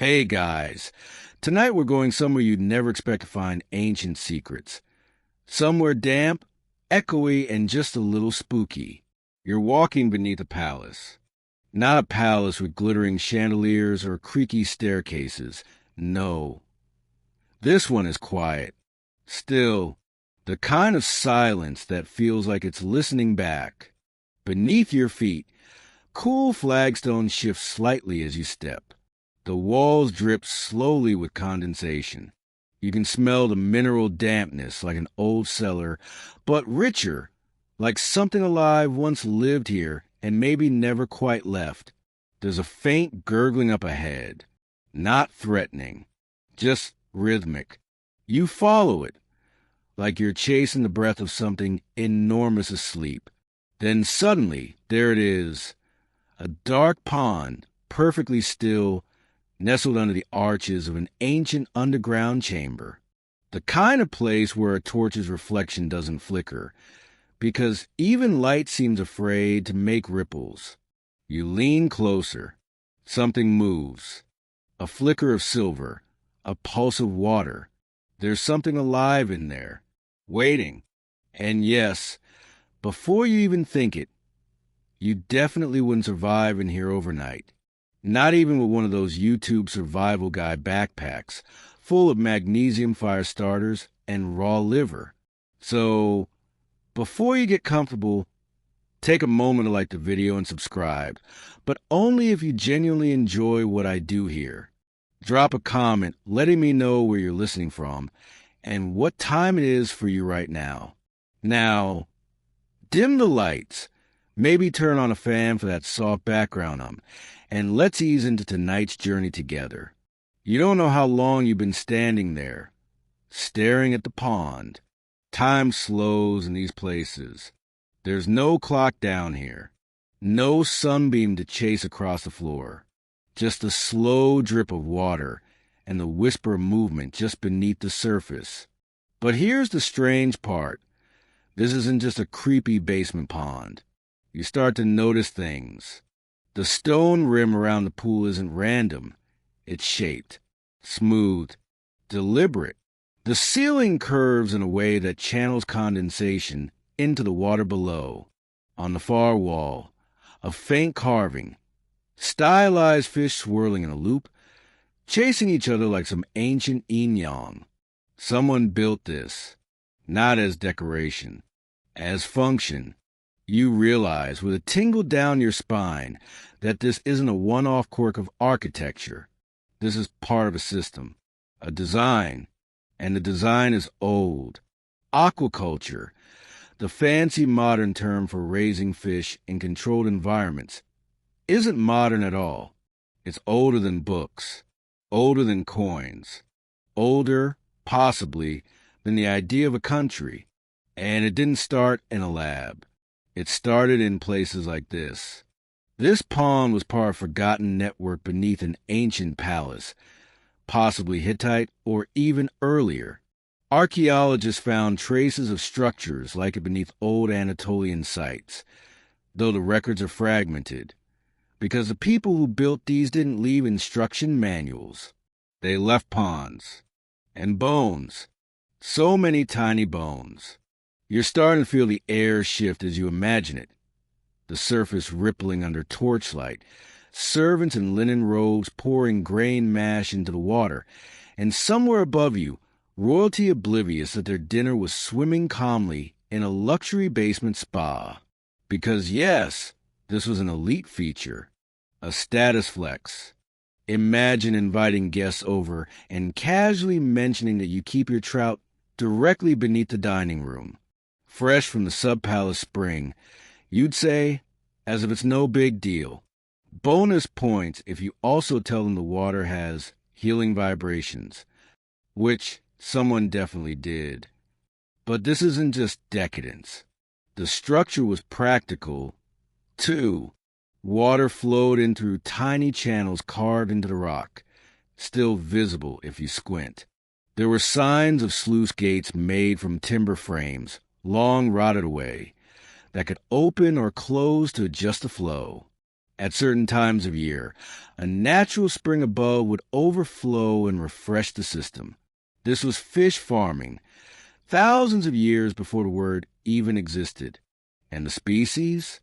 Hey guys, tonight we're going somewhere you'd never expect to find ancient secrets. Somewhere damp, echoey, and just a little spooky. You're walking beneath a palace. Not a palace with glittering chandeliers or creaky staircases. No. This one is quiet. Still, the kind of silence that feels like it's listening back. Beneath your feet, cool flagstones shift slightly as you step. The walls drip slowly with condensation. You can smell the mineral dampness like an old cellar, but richer, like something alive once lived here and maybe never quite left. There's a faint gurgling up ahead. Not threatening, just rhythmic. You follow it, like you're chasing the breath of something enormous asleep. Then suddenly, there it is, a dark pond, perfectly still, nestled under the arches of an ancient underground chamber. The kind of place where a torch's reflection doesn't flicker, because even light seems afraid to make ripples. You lean closer. Something moves. A flicker of silver, a pulse of water. There's something alive in there, waiting. And yes, before you even think it, you definitely wouldn't survive in here overnight. Not even with one of those YouTube survival guy backpacks full of magnesium fire starters and raw liver. So, before you get comfortable, take a moment to like the video and subscribe, but only if you genuinely enjoy what I do here. Drop a comment letting me know where you're listening from and what time it is for you right now. Now, dim the lights. Maybe turn on a fan for that soft background and let's ease into tonight's journey together. You don't know how long you've been standing there, staring at the pond. Time slows in these places. There's no clock down here, no sunbeam to chase across the floor, just the slow drip of water and the whisper of movement just beneath the surface. But here's the strange part. This isn't just a creepy basement pond. You start to notice things. The stone rim around the pool isn't random. It's shaped, smooth, deliberate. The ceiling curves in a way that channels condensation into the water below. On the far wall, a faint carving. Stylized fish swirling in a loop, chasing each other like some ancient yin-yang. Someone built this, not as decoration, as function. You realize with a tingle down your spine that this isn't a one-off quirk of architecture. This is part of a system, a design, and the design is old. Aquaculture, the fancy modern term for raising fish in controlled environments, isn't modern at all. It's older than books, older than coins, older, possibly, than the idea of a country. And it didn't start in a lab. It started in places like this. This pond was part of a forgotten network beneath an ancient palace, possibly Hittite or even earlier. Archaeologists found traces of structures like it beneath old Anatolian sites, though the records are fragmented, because the people who built these didn't leave instruction manuals. They left ponds and bones, so many tiny bones. You're starting to feel the air shift as you imagine it. The surface rippling under torchlight, servants in linen robes pouring grain mash into the water, and somewhere above you, royalty oblivious that their dinner was swimming calmly in a luxury basement spa. Because yes, this was an elite feature, a status flex. Imagine inviting guests over and casually mentioning that you keep your trout directly beneath the dining room. Fresh from the sub-palace spring, you'd say, as if it's no big deal. Bonus points if you also tell them the water has healing vibrations, which someone definitely did. But this isn't just decadence. The structure was practical, too. Water flowed in through tiny channels carved into the rock, still visible if you squint. There were signs of sluice gates made from timber frames, long rotted away, that could open or close to adjust the flow. At certain times of year, a natural spring above would overflow and refresh the system. This was fish farming, thousands of years before the word even existed. And the species?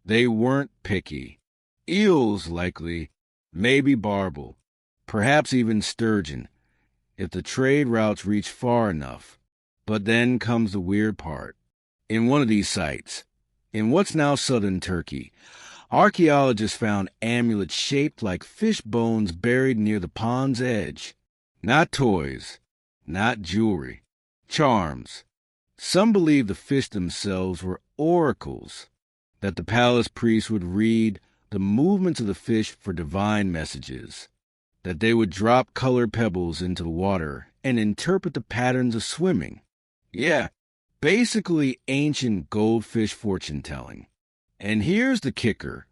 They weren't picky. Eels, likely, maybe barbel, perhaps even sturgeon, if the trade routes reached far enough. But then comes the weird part. In one of these sites, in what's now southern Turkey, archaeologists found amulets shaped like fish bones buried near the pond's edge. Not toys, not jewelry, charms. Some believe the fish themselves were oracles, that the palace priests would read the movements of the fish for divine messages, that they would drop colored pebbles into the water and interpret the patterns of swimming. Yeah, basically ancient goldfish fortune-telling. And here's the kicker.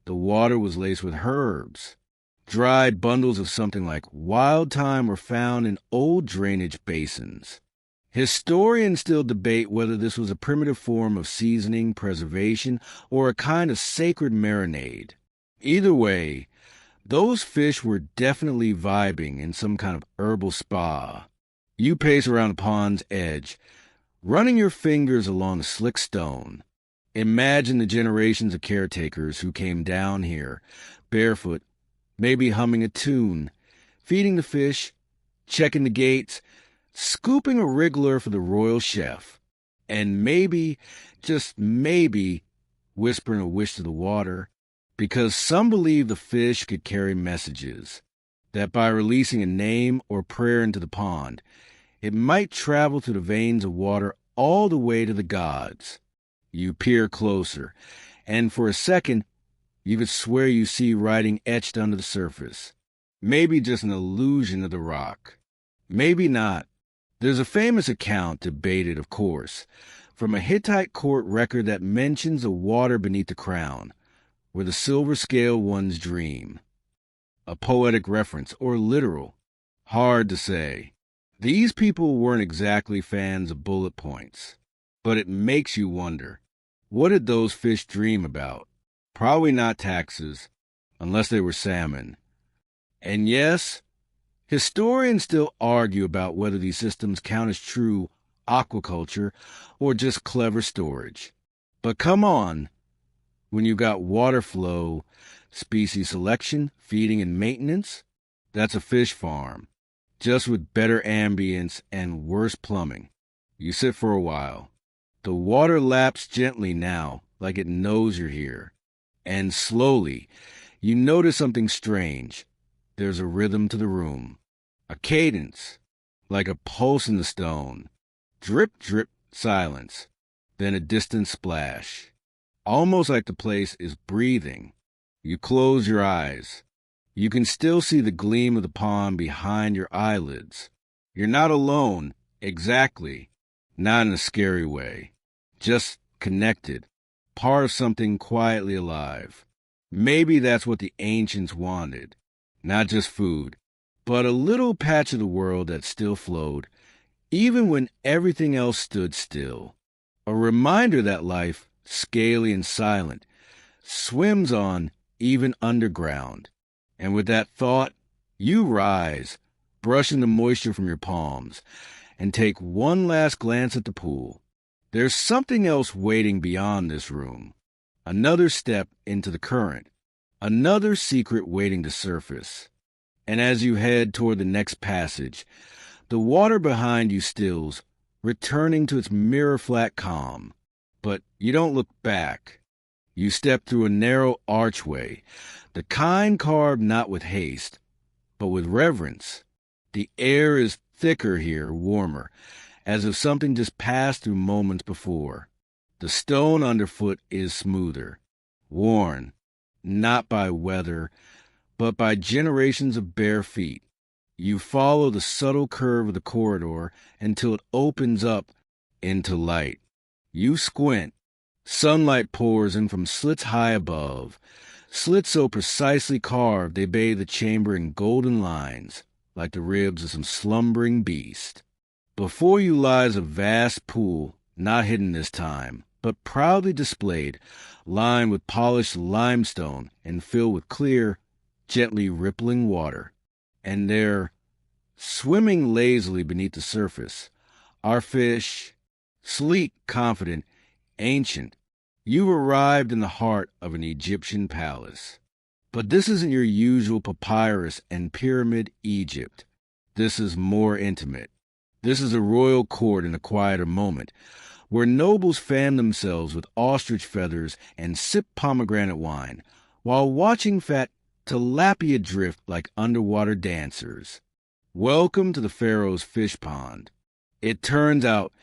The water was laced with herbs. Dried bundles of something like wild thyme were found in old drainage basins. Historians still debate whether this was a primitive form of seasoning, preservation, or a kind of sacred marinade. Either way, those fish were definitely vibing in some kind of herbal spa. You pace around the pond's edge, running your fingers along the slick stone. Imagine the generations of caretakers who came down here, barefoot, maybe humming a tune, feeding the fish, checking the gates, scooping a wriggler for the royal chef, and maybe, just maybe, whispering a wish to the water, because some believe the fish could carry messages, that by releasing a name or prayer into the pond, it might travel through the veins of water all the way to the gods. You peer closer, and for a second, you could swear you see writing etched under the surface. Maybe just an illusion of the rock. Maybe not. There's a famous account, debated of course, from a Hittite court record that mentions the water beneath the crown, where the silver scale once dream. A poetic reference, or literal? Hard to say. These people weren't exactly fans of bullet points. But it makes you wonder, what did those fish dream about? Probably not taxes, unless they were salmon. And yes, historians still argue about whether these systems count as true aquaculture or just clever storage. But come on, when you've got water flow, species selection, feeding, and maintenance, that's a fish farm, just with better ambience and worse plumbing. You sit for a while. The water laps gently now, like it knows you're here. And slowly, you notice something strange. There's a rhythm to the room. A cadence, like a pulse in the stone. Drip, drip, silence. Then a distant splash. Almost like the place is breathing. You close your eyes. You can still see the gleam of the pond behind your eyelids. You're not alone, exactly. Not in a scary way. Just connected. Part of something quietly alive. Maybe that's what the ancients wanted. Not just food, but a little patch of the world that still flowed, even when everything else stood still. A reminder that life, scaly and silent, swims on even underground. And with that thought, you rise, brushing the moisture from your palms, and take one last glance at the pool. There's something else waiting beyond this room. Another step into the current. Another secret waiting to surface. And as you head toward the next passage, the water behind you stills, returning to its mirror-flat calm. But you don't look back. You step through a narrow archway, the kind carved not with haste, but with reverence. The air is thicker here, warmer, as if something just passed through moments before. The stone underfoot is smoother, worn, not by weather, but by generations of bare feet. You follow the subtle curve of the corridor until it opens up into light. You squint. Sunlight pours in from slits high above, slits so precisely carved they bathe the chamber in golden lines, like the ribs of some slumbering beast. Before you lies a vast pool, not hidden this time, but proudly displayed, lined with polished limestone and filled with clear, gently rippling water. And there, swimming lazily beneath the surface, are fish, sleek, confident, ancient. You've arrived in the heart of an Egyptian palace. But this isn't your usual papyrus and pyramid Egypt. This is more intimate. This is a royal court in a quieter moment, where nobles fan themselves with ostrich feathers and sip pomegranate wine, while watching fat tilapia drift like underwater dancers. Welcome to the pharaoh's fish pond. It turns out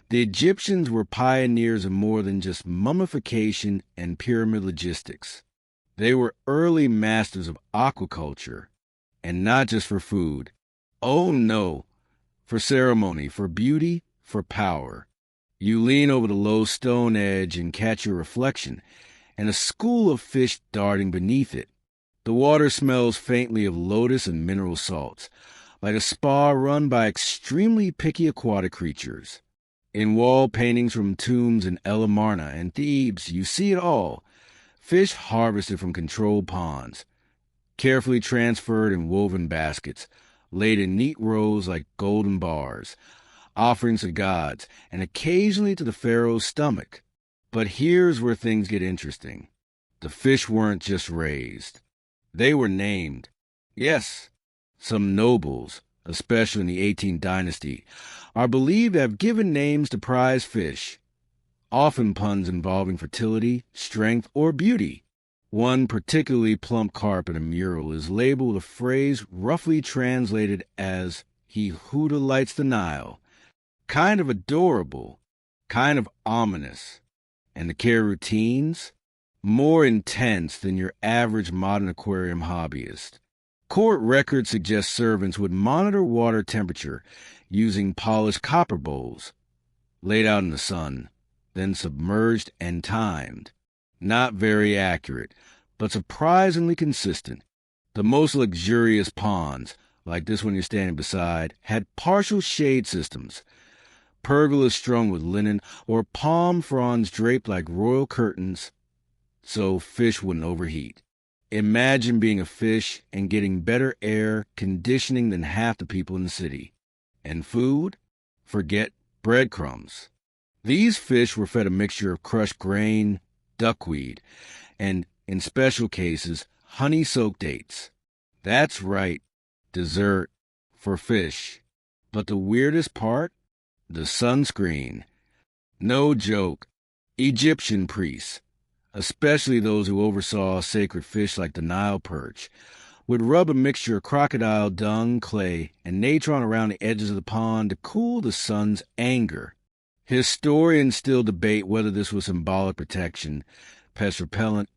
the Egyptians were pioneers of more than just mummification and pyramid logistics. They were early masters of aquaculture, and not just for food. Oh no, for ceremony, for beauty, for power. You lean over the low stone edge and catch your reflection, and a school of fish darting beneath it. The water smells faintly of lotus and mineral salts, like a spa run by extremely picky aquatic creatures. In wall paintings from tombs in El Amarna and Thebes, you see it all. Fish harvested from controlled ponds, carefully transferred in woven baskets, laid in neat rows like golden bars, offerings to gods, and occasionally to the pharaoh's stomach. But here's where things get interesting. The fish weren't just raised. They were named. Yes, some nobles, especially in the 18th dynasty, are believed to have given names to prize fish, often puns involving fertility, strength, or beauty. One particularly plump carp in a mural is labeled with a phrase roughly translated as, "He who delights the Nile." Kind of adorable, kind of ominous. And the care routines? More intense than your average modern aquarium hobbyist. Court records suggest servants would monitor water temperature using polished copper bowls, laid out in the sun, then submerged and timed. Not very accurate, but surprisingly consistent. The most luxurious ponds, like this one you're standing beside, had partial shade systems, pergolas strung with linen, or palm fronds draped like royal curtains, so fish wouldn't overheat. Imagine being a fish and getting better air conditioning than half the people in the city. And food? Forget breadcrumbs. These fish were fed a mixture of crushed grain, duckweed, and, in special cases, honey-soaked dates. That's right, dessert for fish. But the weirdest part? The sunscreen. No joke. Egyptian priests, especially those who oversaw sacred fish like the Nile perch, would rub a mixture of crocodile dung, clay, and natron around the edges of the pond to cool the sun's anger. Historians still debate whether this was symbolic protection, pest repellent,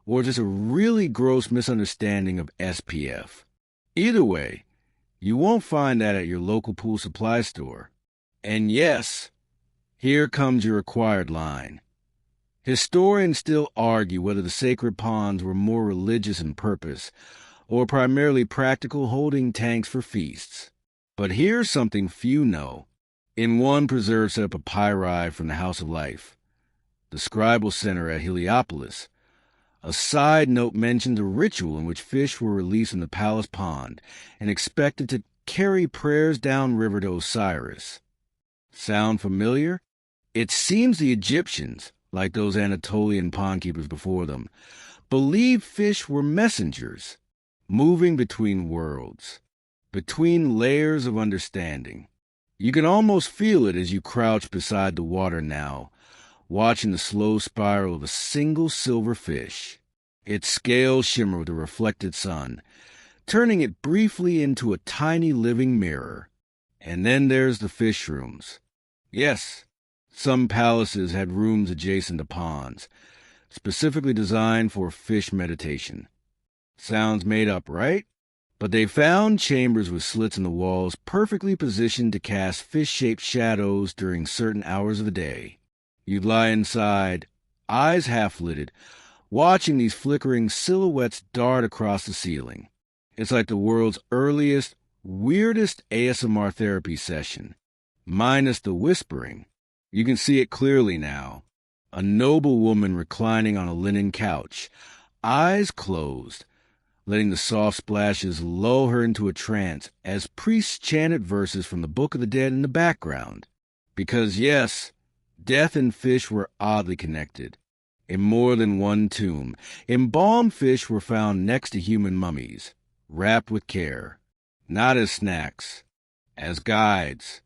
or just a really gross misunderstanding of SPF. Either way, you won't find that at your local pool supply store. And yes, here comes your required line. Historians still argue whether the sacred ponds were more religious in purpose or primarily practical holding tanks for feasts. But here's something few know. In one preserved set of papyri from the House of Life, the scribal center at Heliopolis, a side note mentions a ritual in which fish were released in the palace pond and expected to carry prayers downriver to Osiris. Sound familiar? It seems the Egyptians, like those Anatolian pond keepers before them, believed fish were messengers, moving between worlds, between layers of understanding. You can almost feel it as you crouch beside the water now, watching the slow spiral of a single silver fish. Its scales shimmer with the reflected sun, turning it briefly into a tiny living mirror. And then there's the fish rooms. Yes, some palaces had rooms adjacent to ponds, specifically designed for fish meditation. Sounds made up, right? But they found chambers with slits in the walls perfectly positioned to cast fish-shaped shadows during certain hours of the day. You'd lie inside, eyes half-lidded, watching these flickering silhouettes dart across the ceiling. It's like the world's earliest, weirdest ASMR therapy session, minus the whispering. You can see it clearly now. a noble woman reclining on a linen couch, eyes closed, letting the soft splashes lull her into a trance as priests chanted verses from the Book of the Dead in the background. Because yes, death and fish were oddly connected. In more than one tomb, embalmed fish were found next to human mummies, wrapped with care, not as snacks, as guides.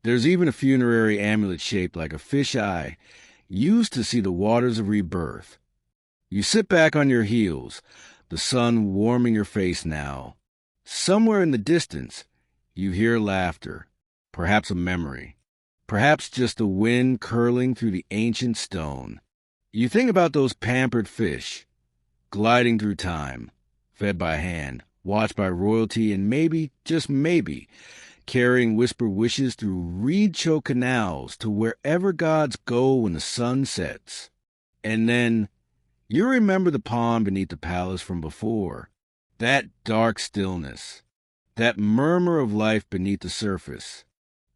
There's even a funerary amulet shaped like a fish eye, used to see the waters of rebirth. You sit back on your heels, the sun warming your face now. Somewhere in the distance, you hear laughter, perhaps a memory, perhaps just the wind curling through the ancient stone. You think about those pampered fish, gliding through time, fed by hand, watched by royalty, and maybe, just maybe, carrying whispered wishes through reed-choked canals to wherever gods go when the sun sets. And then you remember the pond beneath the palace from before, that dark stillness, that murmur of life beneath the surface.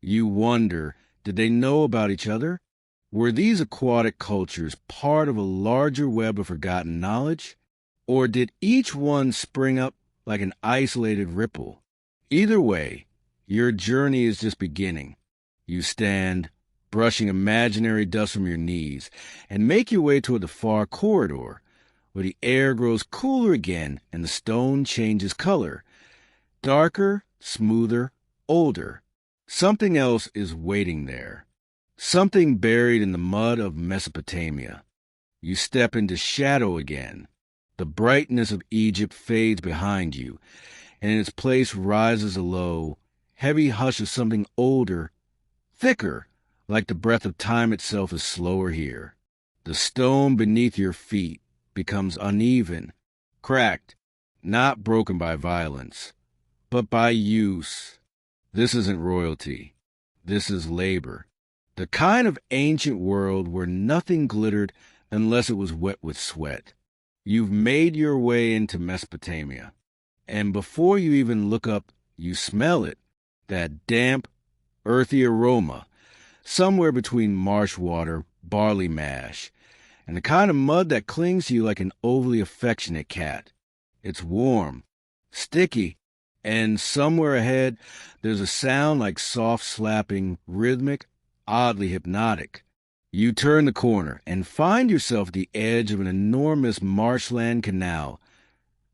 You wonder, did they know about each other? Were these aquatic cultures part of a larger web of forgotten knowledge? Or did each one spring up like an isolated ripple? Either way, your journey is just beginning. You stand, brushing imaginary dust from your knees, and make your way toward the far corridor, where the air grows cooler again and the stone changes color. Darker, smoother, older. Something else is waiting there. Something buried in the mud of Mesopotamia. You step into shadow again. The brightness of Egypt fades behind you, and in its place rises a low, heavy hush of something older, thicker, like the breath of time itself is slower here. The stone beneath your feet becomes uneven, cracked, not broken by violence, but by use. This isn't royalty. This is labor. The kind of ancient world where nothing glittered unless it was wet with sweat. You've made your way into Mesopotamia, and before you even look up, you smell it, that damp, earthy aroma, somewhere between marsh water, barley mash, and the kind of mud that clings to you like an overly affectionate cat. It's warm, sticky, and somewhere ahead there's a sound like soft slapping, rhythmic, oddly hypnotic. You turn the corner and find yourself at the edge of an enormous marshland canal,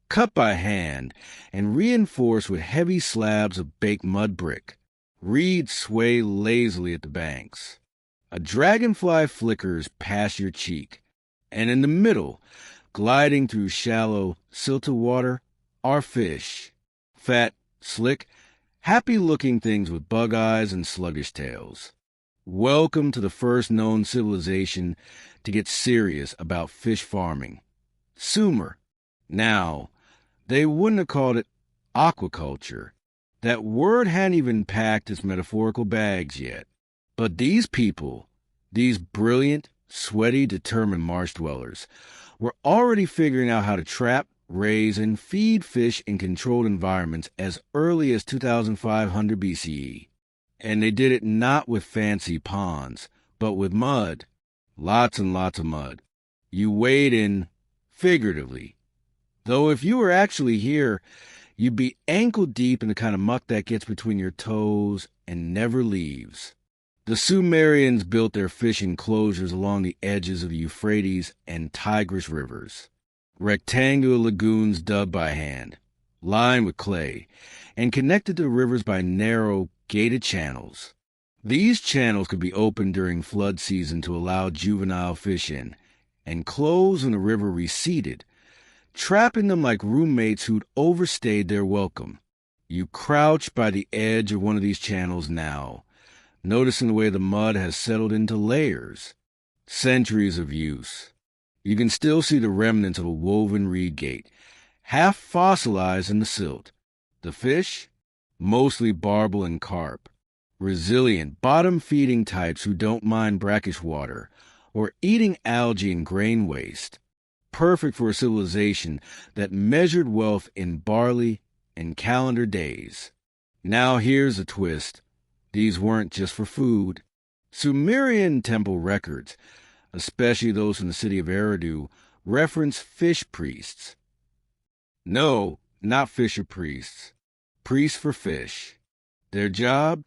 cut by hand and reinforced with heavy slabs of baked mud brick. Reeds sway lazily at the banks. A dragonfly flickers past your cheek, and in the middle, gliding through shallow, silted water, are fish. Fat, slick, happy-looking things with bug eyes and sluggish tails. Welcome to the first known civilization to get serious about fish farming. Sumer. Now, they wouldn't have called it aquaculture. That word hadn't even packed its metaphorical bags yet. But these people, these brilliant, sweaty, determined marsh dwellers, were already figuring out how to trap, raise, and feed fish in controlled environments as early as 2500 BCE. And they did it not with fancy ponds, but with mud. Lots and lots of mud. You wade in figuratively. Though if you were actually here, you'd be ankle deep in the kind of muck that gets between your toes and never leaves. The Sumerians built their fish enclosures along the edges of the Euphrates and Tigris rivers. Rectangular lagoons dug by hand, lined with clay, and connected to the rivers by narrow, gated channels. These channels could be opened during flood season to allow juvenile fish in, and closed when the river receded, trapping them like roommates who'd overstayed their welcome. You crouch by the edge of one of these channels now, noticing the way the mud has settled into layers. Centuries of use. You can still see the remnants of a woven reed gate, half fossilized in the silt. The fish? Mostly barbel and carp. Resilient, bottom-feeding types who don't mind brackish water, or eating algae and grain waste. Perfect for a civilization that measured wealth in barley and calendar days. Now here's a twist. These weren't just for food. Sumerian temple records, especially those from the city of Eridu, reference fish priests. No, not fisher priests. Priests for fish. Their job?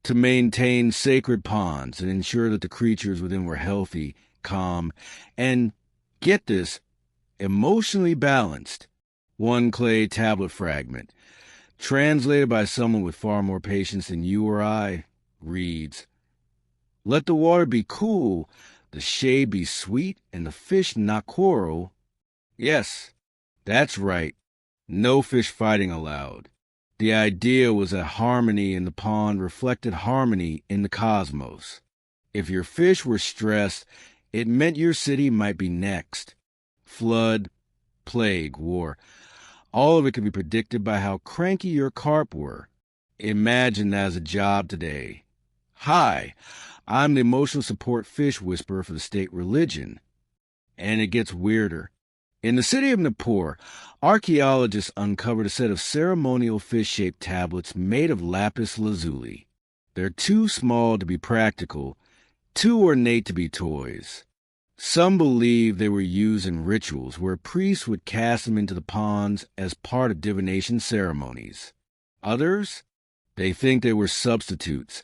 To maintain sacred ponds and ensure that the creatures within were healthy, calm, and, get this, emotionally balanced. One clay tablet fragment, translated by someone with far more patience than you or I, reads, "Let the water be cool, the shade be sweet, and the fish not quarrel." Yes, that's right. No fish fighting allowed. The idea was that harmony in the pond reflected harmony in the cosmos. If your fish were stressed, it meant your city might be next. Flood, plague, war. All of it could be predicted by how cranky your carp were. Imagine that as a job today. Hi, I'm the emotional support fish whisperer for the state religion. And it gets weirder. In the city of Nippur, archaeologists uncovered a set of ceremonial fish-shaped tablets made of lapis lazuli. They're too small to be practical, too ornate to be toys. Some believe they were used in rituals where priests would cast them into the ponds as part of divination ceremonies. Others, they think they were substitutes,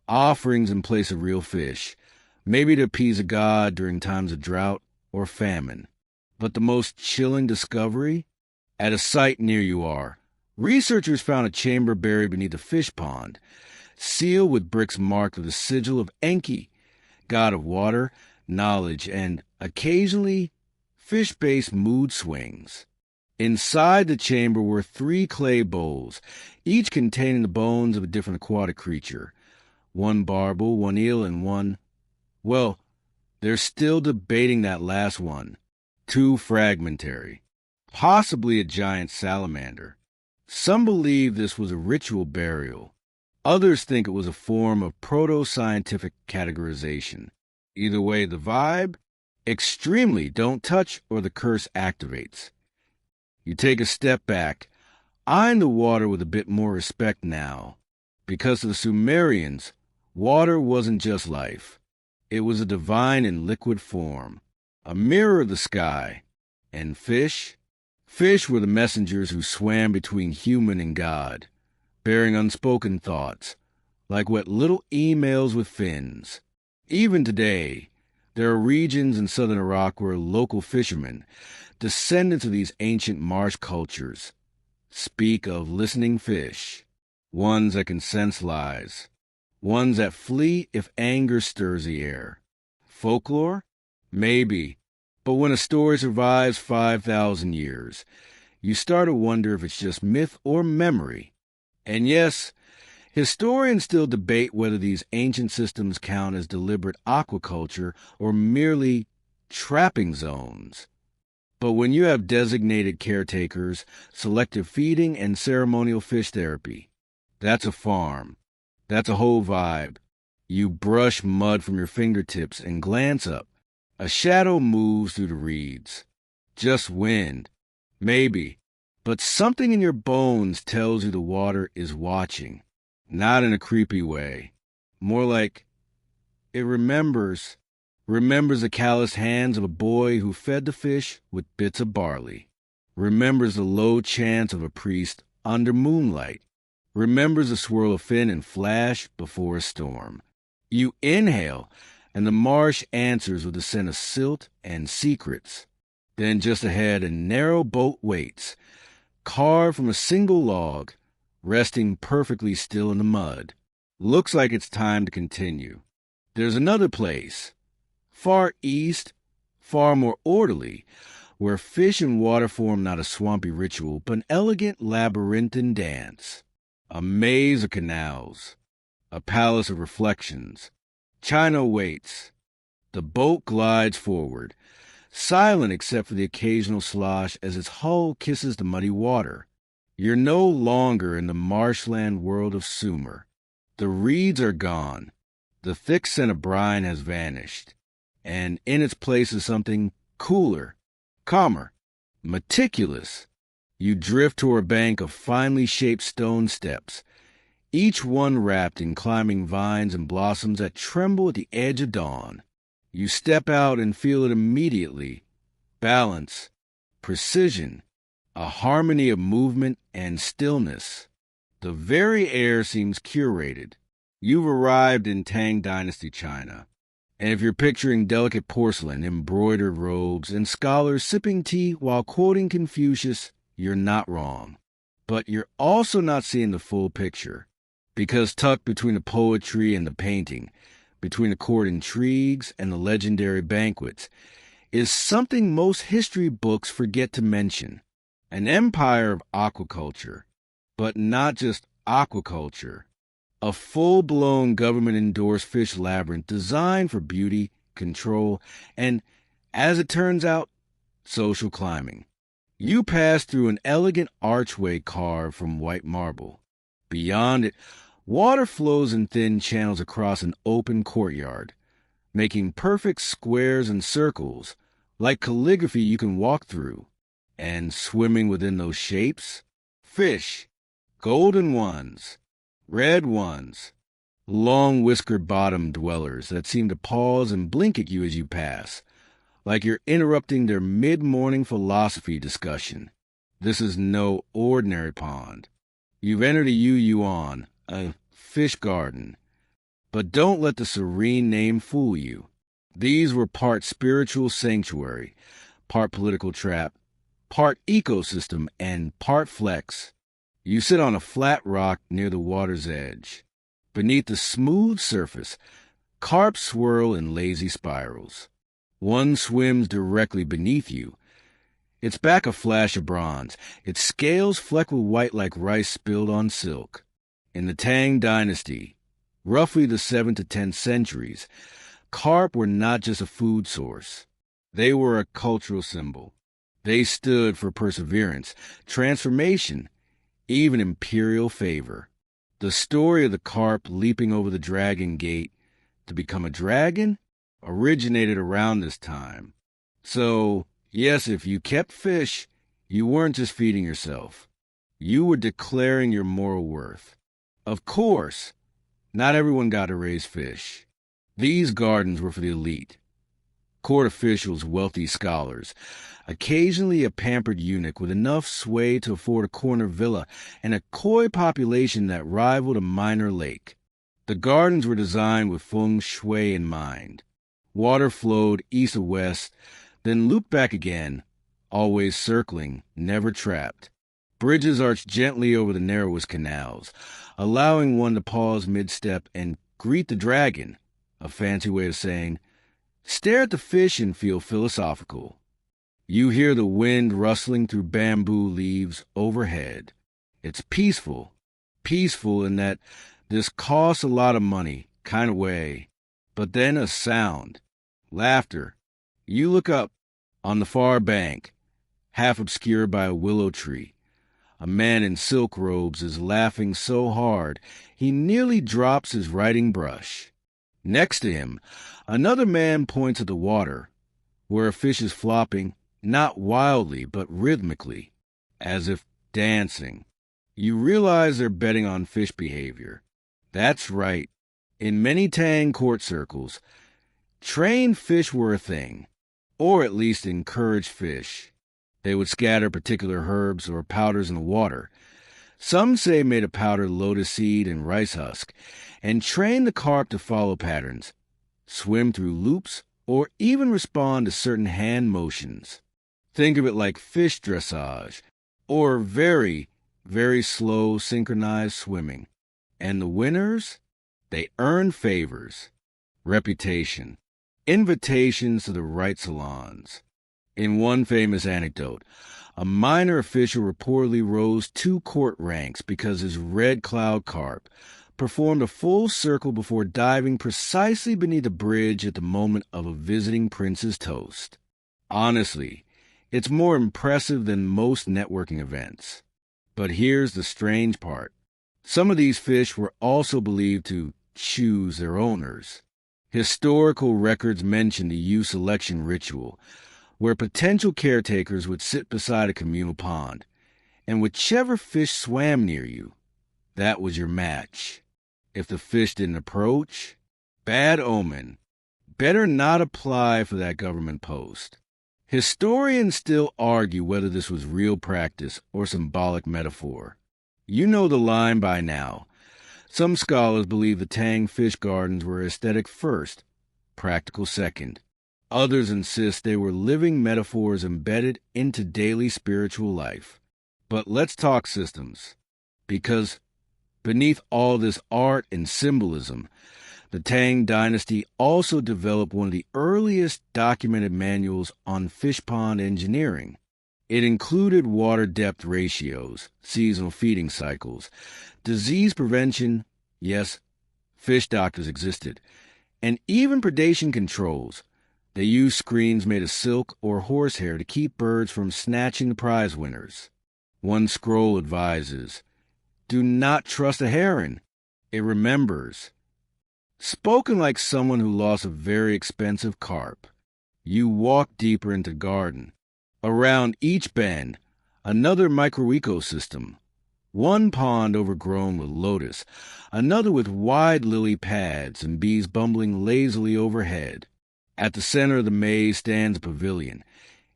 offerings in place of real fish, maybe to appease a god during times of drought or famine. But the most chilling discovery? At a site near you are, researchers found a chamber buried beneath a fish pond, sealed with bricks marked with the sigil of Enki, god of water, knowledge, and, occasionally, fish-based mood swings. Inside the chamber were 3 clay bowls, each containing the bones of a different aquatic creature. 1 barbel, 1 eel, and 1... Well, they're still debating that last one. Too fragmentary. Possibly a giant salamander. Some believe this was a ritual burial. Others think it was a form of proto-scientific categorization. Either way, the vibe? Extremely don't touch or the curse activates. You take a step back, eyeing the water with a bit more respect now. Because to the Sumerians, water wasn't just life. It was a divine in liquid form, a mirror of the sky. And fish? Fish were the messengers who swam between human and God, bearing unspoken thoughts, like what little emails with fins. Even today, there are regions in southern Iraq where local fishermen, descendants of these ancient marsh cultures, speak of listening fish, ones that can sense lies, ones that flee if anger stirs the air. Folklore? Maybe. But when a story survives 5,000 years, you start to wonder if it's just myth or memory. And yes, historians still debate whether these ancient systems count as deliberate aquaculture or merely trapping zones. But when you have designated caretakers, selective feeding, and ceremonial fish therapy, that's a farm. That's a whole vibe. You brush mud from your fingertips and glance up. A shadow moves through the reeds. Just wind. Maybe. But something in your bones tells you the water is watching. Not in a creepy way. More like it remembers the calloused hands of a boy who fed the fish with bits of barley. Remembers the low chants of a priest under moonlight. Remembers the swirl of fin and flash before a storm. You inhale, and the marsh answers with a scent of silt and secrets. Then just ahead, a narrow boat waits, carved from a single log, resting perfectly still in the mud. Looks like it's time to continue. There's another place, far east, far more orderly, where fish and water form not a swampy ritual, but an elegant labyrinthine dance. A maze of canals, a palace of reflections. China waits. The boat glides forward, silent except for the occasional slosh as its hull kisses the muddy water. You're no longer in the marshland world of Sumer. The reeds are gone. The thick scent of brine has vanished. And in its place is something cooler, calmer, meticulous. You drift toward a bank of finely shaped stone steps, each one wrapped in climbing vines and blossoms that tremble at the edge of dawn. You step out and feel it immediately. Balance, precision, a harmony of movement and stillness. The very air seems curated. You've arrived in Tang Dynasty China. And if you're picturing delicate porcelain, embroidered robes, and scholars sipping tea while quoting Confucius, you're not wrong. But you're also not seeing the full picture. Because tucked between the poetry and the painting, between the court intrigues and the legendary banquets, is something most history books forget to mention. An empire of aquaculture. But not just aquaculture. A full-blown government-endorsed fish labyrinth designed for beauty, control, and, as it turns out, social climbing. You pass through an elegant archway carved from white marble. Beyond it, water flows in thin channels across an open courtyard, making perfect squares and circles, like calligraphy you can walk through. And swimming within those shapes, fish, golden ones, red ones, long whiskered bottom dwellers that seem to pause and blink at you as you pass, like you're interrupting their mid-morning philosophy discussion. This is no ordinary pond. You've entered a yuan, a fish garden. But don't let the serene name fool you. These were part spiritual sanctuary, part political trap, part ecosystem, and part flex. You sit on a flat rock near the water's edge. Beneath the smooth surface, carp swirl in lazy spirals. One swims directly beneath you. Its back a flash of bronze, its scales flecked with white like rice spilled on silk. In the Tang Dynasty, roughly the 7th to 10th centuries, carp were not just a food source. They were a cultural symbol. They stood for perseverance, transformation, even imperial favor. The story of the carp leaping over the dragon gate to become a dragon originated around this time. So, yes, if you kept fish, you weren't just feeding yourself. You were declaring your moral worth. Of course, not everyone got to raise fish. These gardens were for the elite. Court officials, wealthy scholars, occasionally a pampered eunuch with enough sway to afford a corner villa, and a koi population that rivaled a minor lake. The gardens were designed with feng shui in mind. Water flowed east of west, then looped back again, always circling, never trapped. Bridges arched gently over the narrowest canals, allowing one to pause mid-step and greet the dragon, a fancy way of saying, stare at the fish and feel philosophical. You hear the wind rustling through bamboo leaves overhead. It's peaceful in that this costs a lot of money, kind of way. But then a sound, laughter. You look up, on the far bank, half obscured by a willow tree. A man in silk robes is laughing so hard he nearly drops his writing brush. Next to him, another man points at the water, where a fish is flopping, not wildly, but rhythmically, as if dancing. You realize they're betting on fish behavior. That's right. In many Tang court circles, trained fish were a thing, or at least encouraged fish. They would scatter particular herbs or powders in the water. Some say made of powdered lotus seed and rice husk, and train the carp to follow patterns, swim through loops, or even respond to certain hand motions. Think of it like fish dressage, or very, very slow synchronized swimming. And the winners? They earn favors, reputation, invitations to the right salons. In one famous anecdote, a minor official reportedly rose 2 court ranks because his red cloud carp performed a full circle before diving precisely beneath the bridge at the moment of a visiting prince's toast. Honestly, it's more impressive than most networking events. But here's the strange part. Some of these fish were also believed to choose their owners. Historical records mention the ewe selection ritual, where potential caretakers would sit beside a communal pond, and whichever fish swam near you, that was your match. If the fish didn't approach, bad omen, Better not apply for that government post. Historians still argue whether this was real practice or symbolic metaphor. You know the line by now. Some scholars believe the Tang fish gardens were aesthetic first, practical second. Others insist they were living metaphors embedded into daily spiritual life. But let's talk systems, because beneath all this art and symbolism, the Tang dynasty also developed one of the earliest documented manuals on fish pond engineering. It included water depth ratios, seasonal feeding cycles, disease prevention, yes, fish doctors existed, and even predation controls. They used screens made of silk or horsehair to keep birds from snatching the prize winners. One scroll advises, "Do not trust a heron. It remembers." Spoken like someone who lost a very expensive carp. You walk deeper into the garden. Around each bend, another microecosystem. One pond overgrown with lotus, another with wide lily pads and bees bumbling lazily overhead. At the center of the maze stands a pavilion,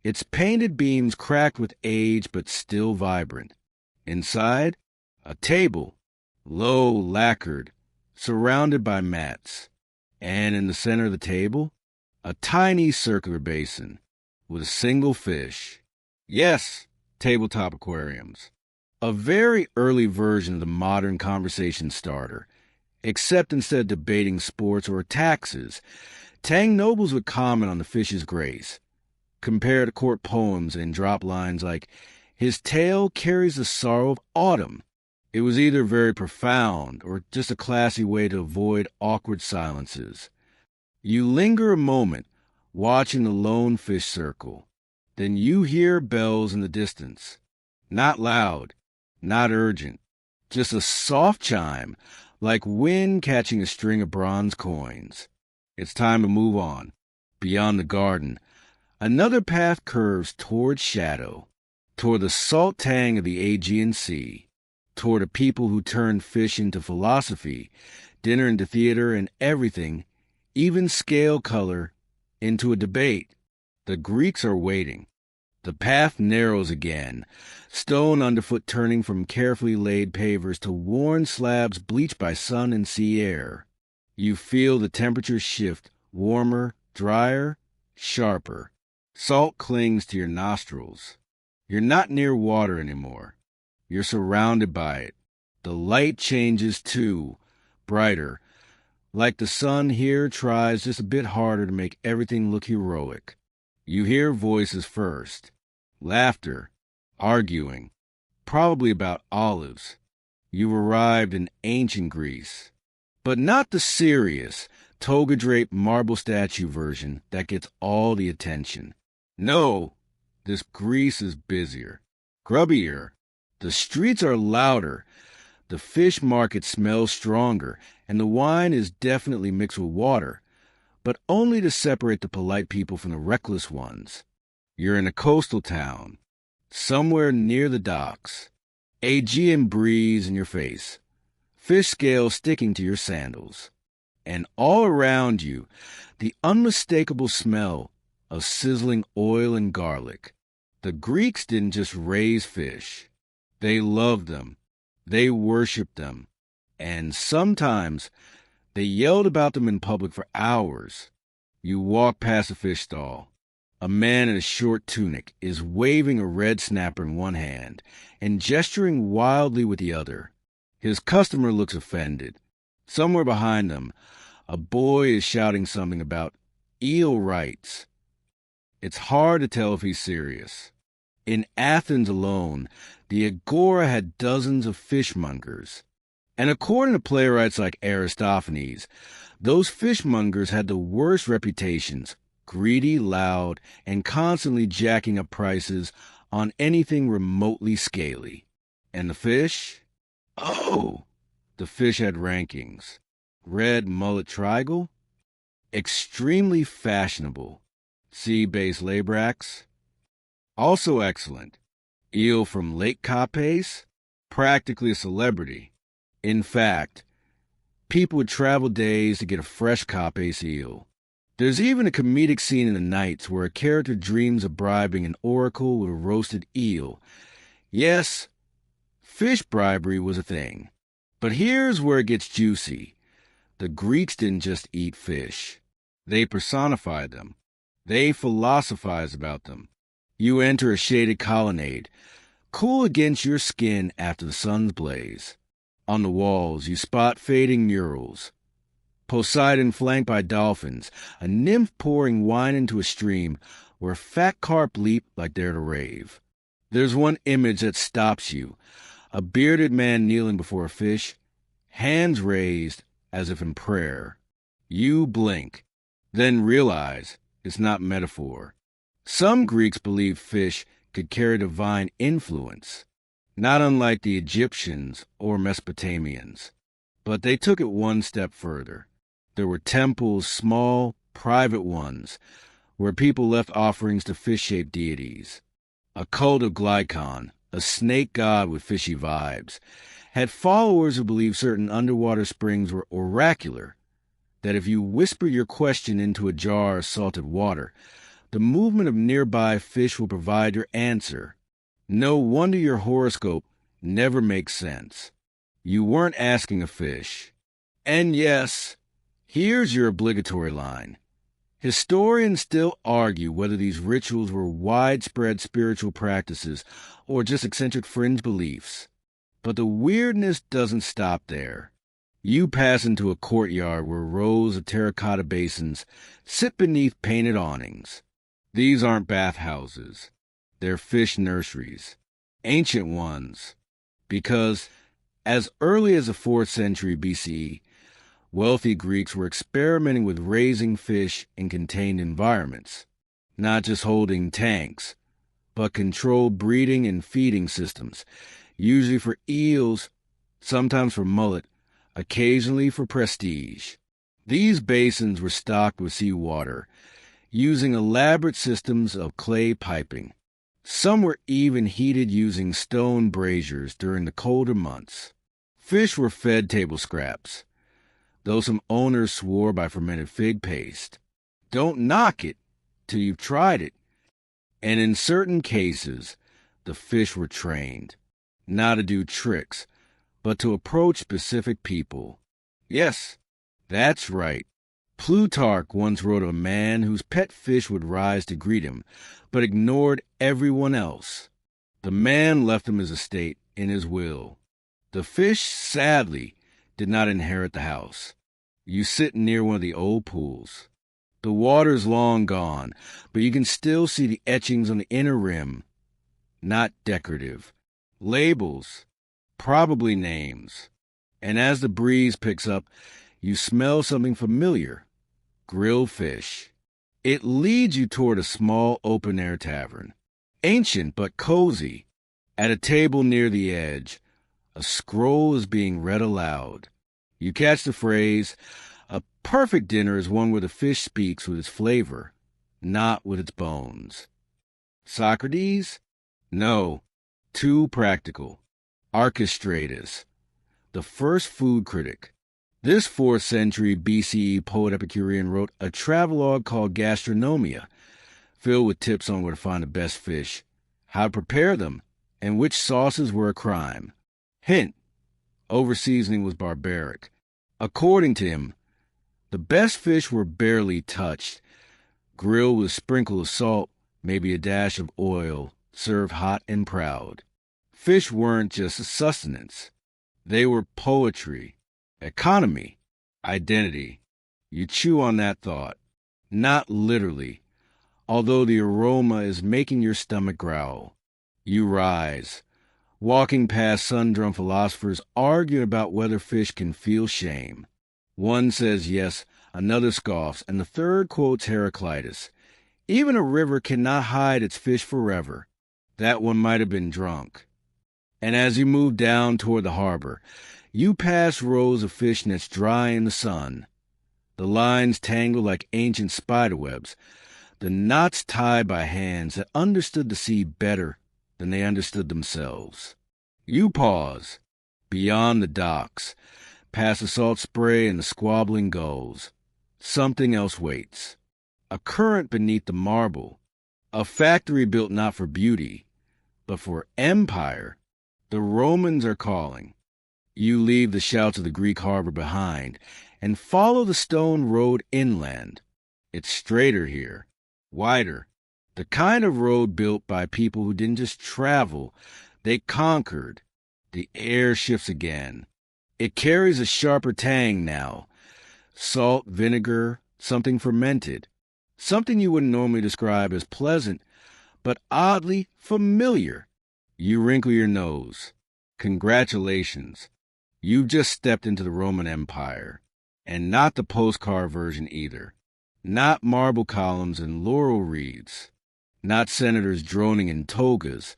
its painted beams cracked with age but still vibrant. Inside, a table, low, lacquered, surrounded by mats. And in the center of the table, a tiny circular basin with a single fish. Yes, tabletop aquariums. A very early version of the modern conversation starter, except instead of debating sports or taxes, Tang nobles would comment on the fish's grace, compare to court poems and drop lines like, "His tail carries the sorrow of autumn." It was either very profound or just a classy way to avoid awkward silences. You linger a moment, watching the lone fish circle. Then you hear bells in the distance. Not loud, not urgent, just a soft chime, like wind catching a string of bronze coins. It's time to move on. Beyond the garden, another path curves toward shadow, toward the salt tang of the Aegean Sea, toward a people who turned fish into philosophy, dinner into theater, and everything, even scale color, into a debate. The Greeks are waiting. The path narrows again, stone underfoot turning from carefully laid pavers to worn slabs bleached by sun and sea air. You feel the temperature shift, warmer, drier, sharper. Salt clings to your nostrils. You're not near water anymore. You're surrounded by it. The light changes too, brighter. Like the sun here tries just a bit harder to make everything look heroic. You hear voices first. Laughter, arguing, probably about olives. You've arrived in ancient Greece. But not the serious, toga-draped marble statue version that gets all the attention. No, this Greece is busier, grubbier. The streets are louder. The fish market smells stronger, and the wine is definitely mixed with water, but only to separate the polite people from the reckless ones. You're in a coastal town, somewhere near the docks. Aegean breeze in your face, fish scales sticking to your sandals. And all around you, the unmistakable smell of sizzling oil and garlic. The Greeks didn't just raise fish. They loved them. They worshipped them. And sometimes they yelled about them in public for hours. You walk past a fish stall. A man in a short tunic is waving a red snapper in one hand and gesturing wildly with the other. His customer looks offended. Somewhere behind them, a boy is shouting something about eel rights. It's hard to tell if he's serious. In Athens alone, the Agora had dozens of fishmongers. And according to playwrights like Aristophanes, those fishmongers had the worst reputations, greedy, loud, and constantly jacking up prices on anything remotely scaly. And the fish? Oh, the fish had rankings. Red mullet trigal? Extremely fashionable. Sea-based labrax? Also excellent. Eel from Lake Capes? Practically a celebrity. In fact, people would travel days to get a fresh Capes eel. There's even a comedic scene in the Knights where a character dreams of bribing an oracle with a roasted eel. Yes, fish bribery was a thing. But here's where it gets juicy. The Greeks didn't just eat fish. They personified them. They philosophized about them. You enter a shaded colonnade, cool against your skin after the sun's blaze. On the walls, you spot fading murals. Poseidon flanked by dolphins, a nymph pouring wine into a stream where fat carp leap like they're to rave. There's one image that stops you, a bearded man kneeling before a fish, hands raised as if in prayer. You blink, then realize it's not metaphor. Some Greeks believed fish could carry divine influence, not unlike the Egyptians or Mesopotamians. But they took it one step further. There were temples, small, private ones, where people left offerings to fish-shaped deities. A cult of Glykon, a snake god with fishy vibes, had followers who believed certain underwater springs were oracular, that if you whisper your question into a jar of salted water, the movement of nearby fish will provide your answer. No wonder your horoscope never makes sense. You weren't asking a fish. And yes, here's your obligatory line. Historians still argue whether these rituals were widespread spiritual practices or just eccentric fringe beliefs. But the weirdness doesn't stop there. You pass into a courtyard where rows of terracotta basins sit beneath painted awnings. These aren't bathhouses. They're fish nurseries. Ancient ones. Because as early as the 4th century BCE, wealthy Greeks were experimenting with raising fish in contained environments, not just holding tanks, but controlled breeding and feeding systems, usually for eels, sometimes for mullet, occasionally for prestige. These basins were stocked with seawater, using elaborate systems of clay piping. Some were even heated using stone braziers during the colder months. Fish were fed table scraps, though some owners swore by fermented fig paste. Don't knock it till you've tried it. And in certain cases, the fish were trained, not to do tricks, but to approach specific people. Yes, that's right. Plutarch once wrote of a man whose pet fish would rise to greet him, but ignored everyone else. The man left him his estate in his will. The fish, sadly, did not inherit the house. You sit near one of the old pools. The water's long gone, but you can still see the etchings on the inner rim. Not decorative. Labels. Probably names. And as the breeze picks up, you smell something familiar. Grilled fish. It leads you toward a small open-air tavern. Ancient but cozy. At a table near the edge, a scroll is being read aloud. You catch the phrase, "A perfect dinner is one where the fish speaks with its flavor, not with its bones." Socrates? No, too practical. Archestratus, the first food critic. This 4th century BCE poet Epicurean wrote a travelogue called Gastronomia, filled with tips on where to find the best fish, how to prepare them, and which sauces were a crime. Hint, overseasoning was barbaric. According to him, the best fish were barely touched, grilled with a sprinkle of salt, maybe a dash of oil, served hot and proud. Fish weren't just a sustenance. They were poetry, economy, identity. You chew on that thought. Not literally, although the aroma is making your stomach growl. You rise, walking past sun-drunk philosophers arguing about whether fish can feel shame. One says yes, another scoffs, and the third quotes Heraclitus. Even a river cannot hide its fish forever. That one might have been drunk. And as you move down toward the harbor, you pass rows of fish nets dry in the sun. The lines tangled like ancient spiderwebs, the knots tied by hands that understood the sea better than they understood themselves. You pause, beyond the docks, past the salt spray and the squabbling gulls. Something else waits. a current beneath the marble, a factory built not for beauty, but for empire. The Romans are calling. You leave the shouts of the Greek harbor behind and follow the stone road inland. It's straighter here, wider, the kind of road built by people who didn't just travel, they conquered. The air shifts again. It carries a sharper tang now. Salt, vinegar, something fermented. Something you wouldn't normally describe as pleasant, but oddly familiar. You wrinkle your nose. Congratulations. You've just stepped into the Roman Empire. And not the postcard version either. Not marble columns and laurel wreaths. Not senators droning in togas,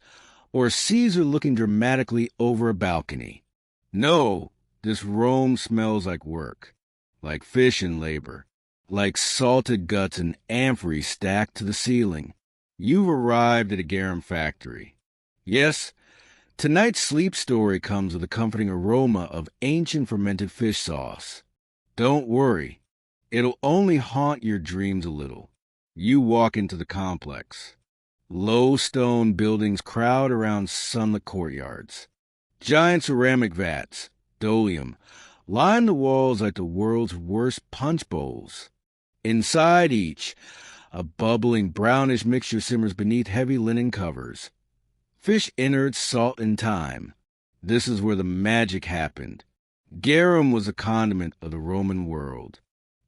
or Caesar looking dramatically over a balcony. No, this Rome smells like work, like fish and labor, like salted guts and amphories stacked to the ceiling. You've arrived at a garum factory. Yes, tonight's sleep story comes with a comforting aroma of ancient fermented fish sauce. Don't worry, it'll only haunt your dreams a little. You walk into the complex. Low stone buildings crowd around sunlit courtyards. Giant ceramic vats, dolium, line the walls like the world's worst punch bowls. Inside each, a bubbling brownish mixture simmers beneath heavy linen covers. Fish innards salt in time. This is where the magic happened. Garum was a condiment of the Roman world.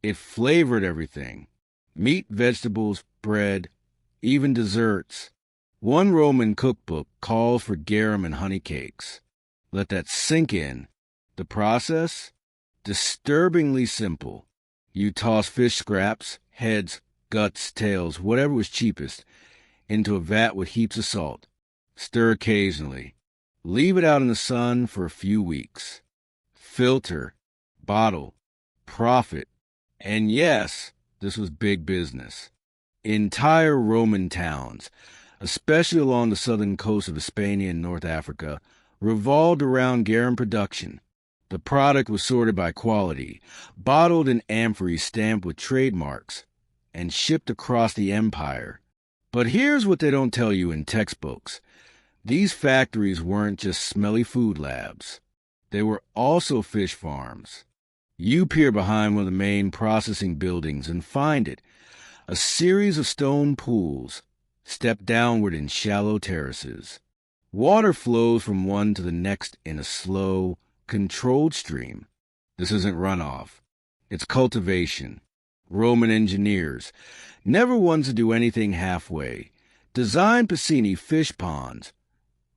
It flavored everything. Meat, vegetables, bread, even desserts. One Roman cookbook calls for garum and honey cakes. Let that sink in. The process? Disturbingly simple. You toss fish scraps, heads, guts, tails, whatever was cheapest, into a vat with heaps of salt. Stir occasionally. Leave it out in the sun for a few weeks. Filter, bottle, profit. And yes, this was big business. Entire Roman towns, especially along the southern coast of Hispania and North Africa, revolved around garum production. The product was sorted by quality, bottled in amphories stamped with trademarks, and shipped across the empire. But here's what they don't tell you in textbooks. These factories weren't just smelly food labs. They were also fish farms. You peer behind one of the main processing buildings and find it, a series of stone pools, step downward in shallow terraces. Water flows from one to the next in a slow, controlled stream. This isn't runoff. It's cultivation. Roman engineers, never ones to do anything halfway, designed Piscini fish ponds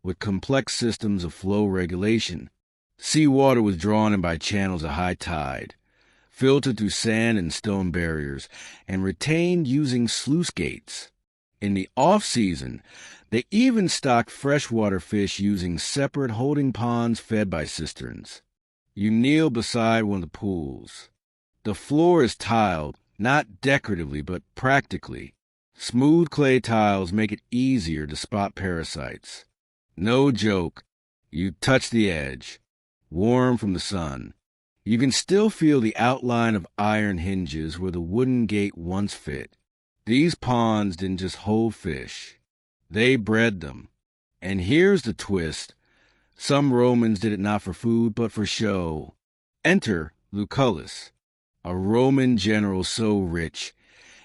with complex systems of flow regulation. Seawater was drawn in by channels at high tide, filtered through sand and stone barriers, and retained using sluice gates. In the off-season, they even stocked freshwater fish using separate holding ponds fed by cisterns. You kneel beside one of the pools. The floor is tiled, not decoratively, but practically. Smooth clay tiles make it easier to spot parasites. No joke. You touch the edge, warm from the sun. You can still feel the outline of iron hinges where the wooden gate once fit. These ponds didn't just hold fish. They bred them. And here's the twist. Some Romans did it not for food, but for show. Enter Lucullus, a Roman general so rich,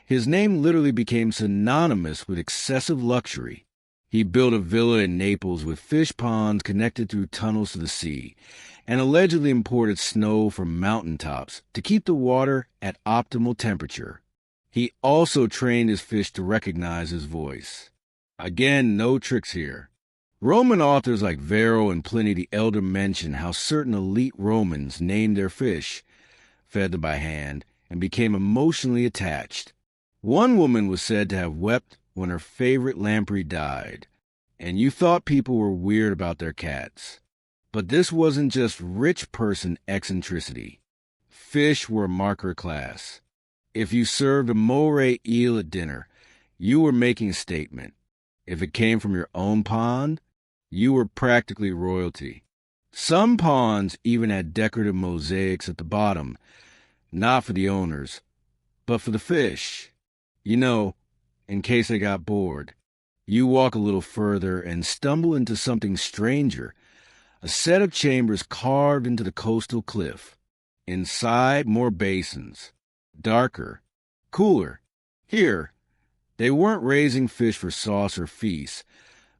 his name literally became synonymous with excessive luxury. He built a villa in Naples with fish ponds connected through tunnels to the sea, and allegedly imported snow from mountaintops to keep the water at optimal temperature. He also trained his fish to recognize his voice. Again, no tricks here. Roman authors like Varro and Pliny the Elder mention how certain elite Romans named their fish, fed them by hand, and became emotionally attached. One woman was said to have wept when her favorite lamprey died, and you thought people were weird about their cats. But this wasn't just rich person eccentricity. Fish were a marker class. If you served a moray eel at dinner, you were making a statement. If it came from your own pond, you were practically royalty. Some ponds even had decorative mosaics at the bottom, not for the owners, but for the fish. You know, in case I got bored, you walk a little further and stumble into something stranger, a set of chambers carved into the coastal cliff. Inside, more basins, darker, cooler. Here, they weren't raising fish for sauce or feast.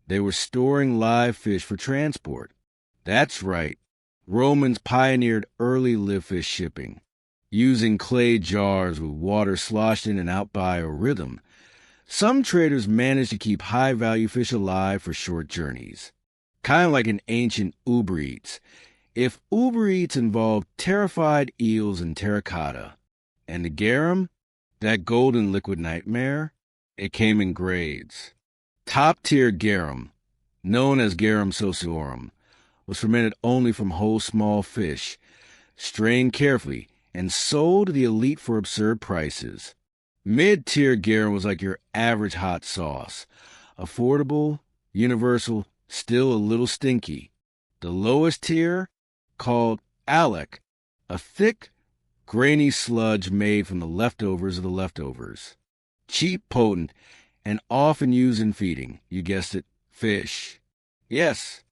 They were storing live fish for transport. That's right. Romans pioneered early live fish shipping, using clay jars with water sloshed in and out by a rhythm. Some traders managed to keep high-value fish alive for short journeys, kind of like an ancient Uber Eats. If Uber Eats involved terrified eels and terracotta, and the garum, that golden liquid nightmare, it came in grades. Top-tier garum, known as garum sociorum, was fermented only from whole small fish, strained carefully, and sold to the elite for absurd prices. Mid-tier garum was like your average hot sauce. Affordable, universal, still a little stinky. The lowest tier, called alec, a thick, grainy sludge made from the leftovers of the leftovers. Cheap, potent, and often used in feeding, you guessed it, fish. Yes,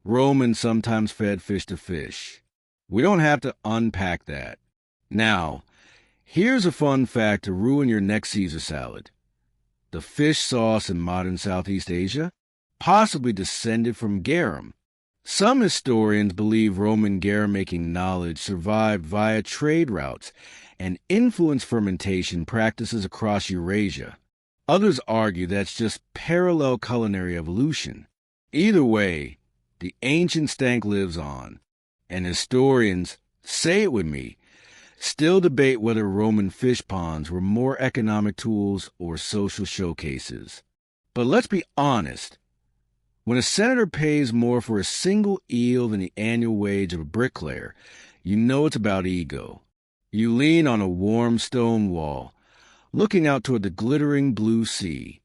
Romans sometimes fed fish to fish. We don't have to unpack that. Now, here's a fun fact to ruin your next Caesar salad. The fish sauce in modern Southeast Asia possibly descended from garum. Some historians believe Roman garum-making knowledge survived via trade routes and influenced fermentation practices across Eurasia. Others argue that's just parallel culinary evolution. Either way, the ancient stank lives on, and historians, say it with me, still debate whether Roman fish ponds were more economic tools or social showcases. But let's be honest. When a senator pays more for a single eel than the annual wage of a bricklayer, you know it's about ego. You lean on a warm stone wall, looking out toward the glittering blue sea.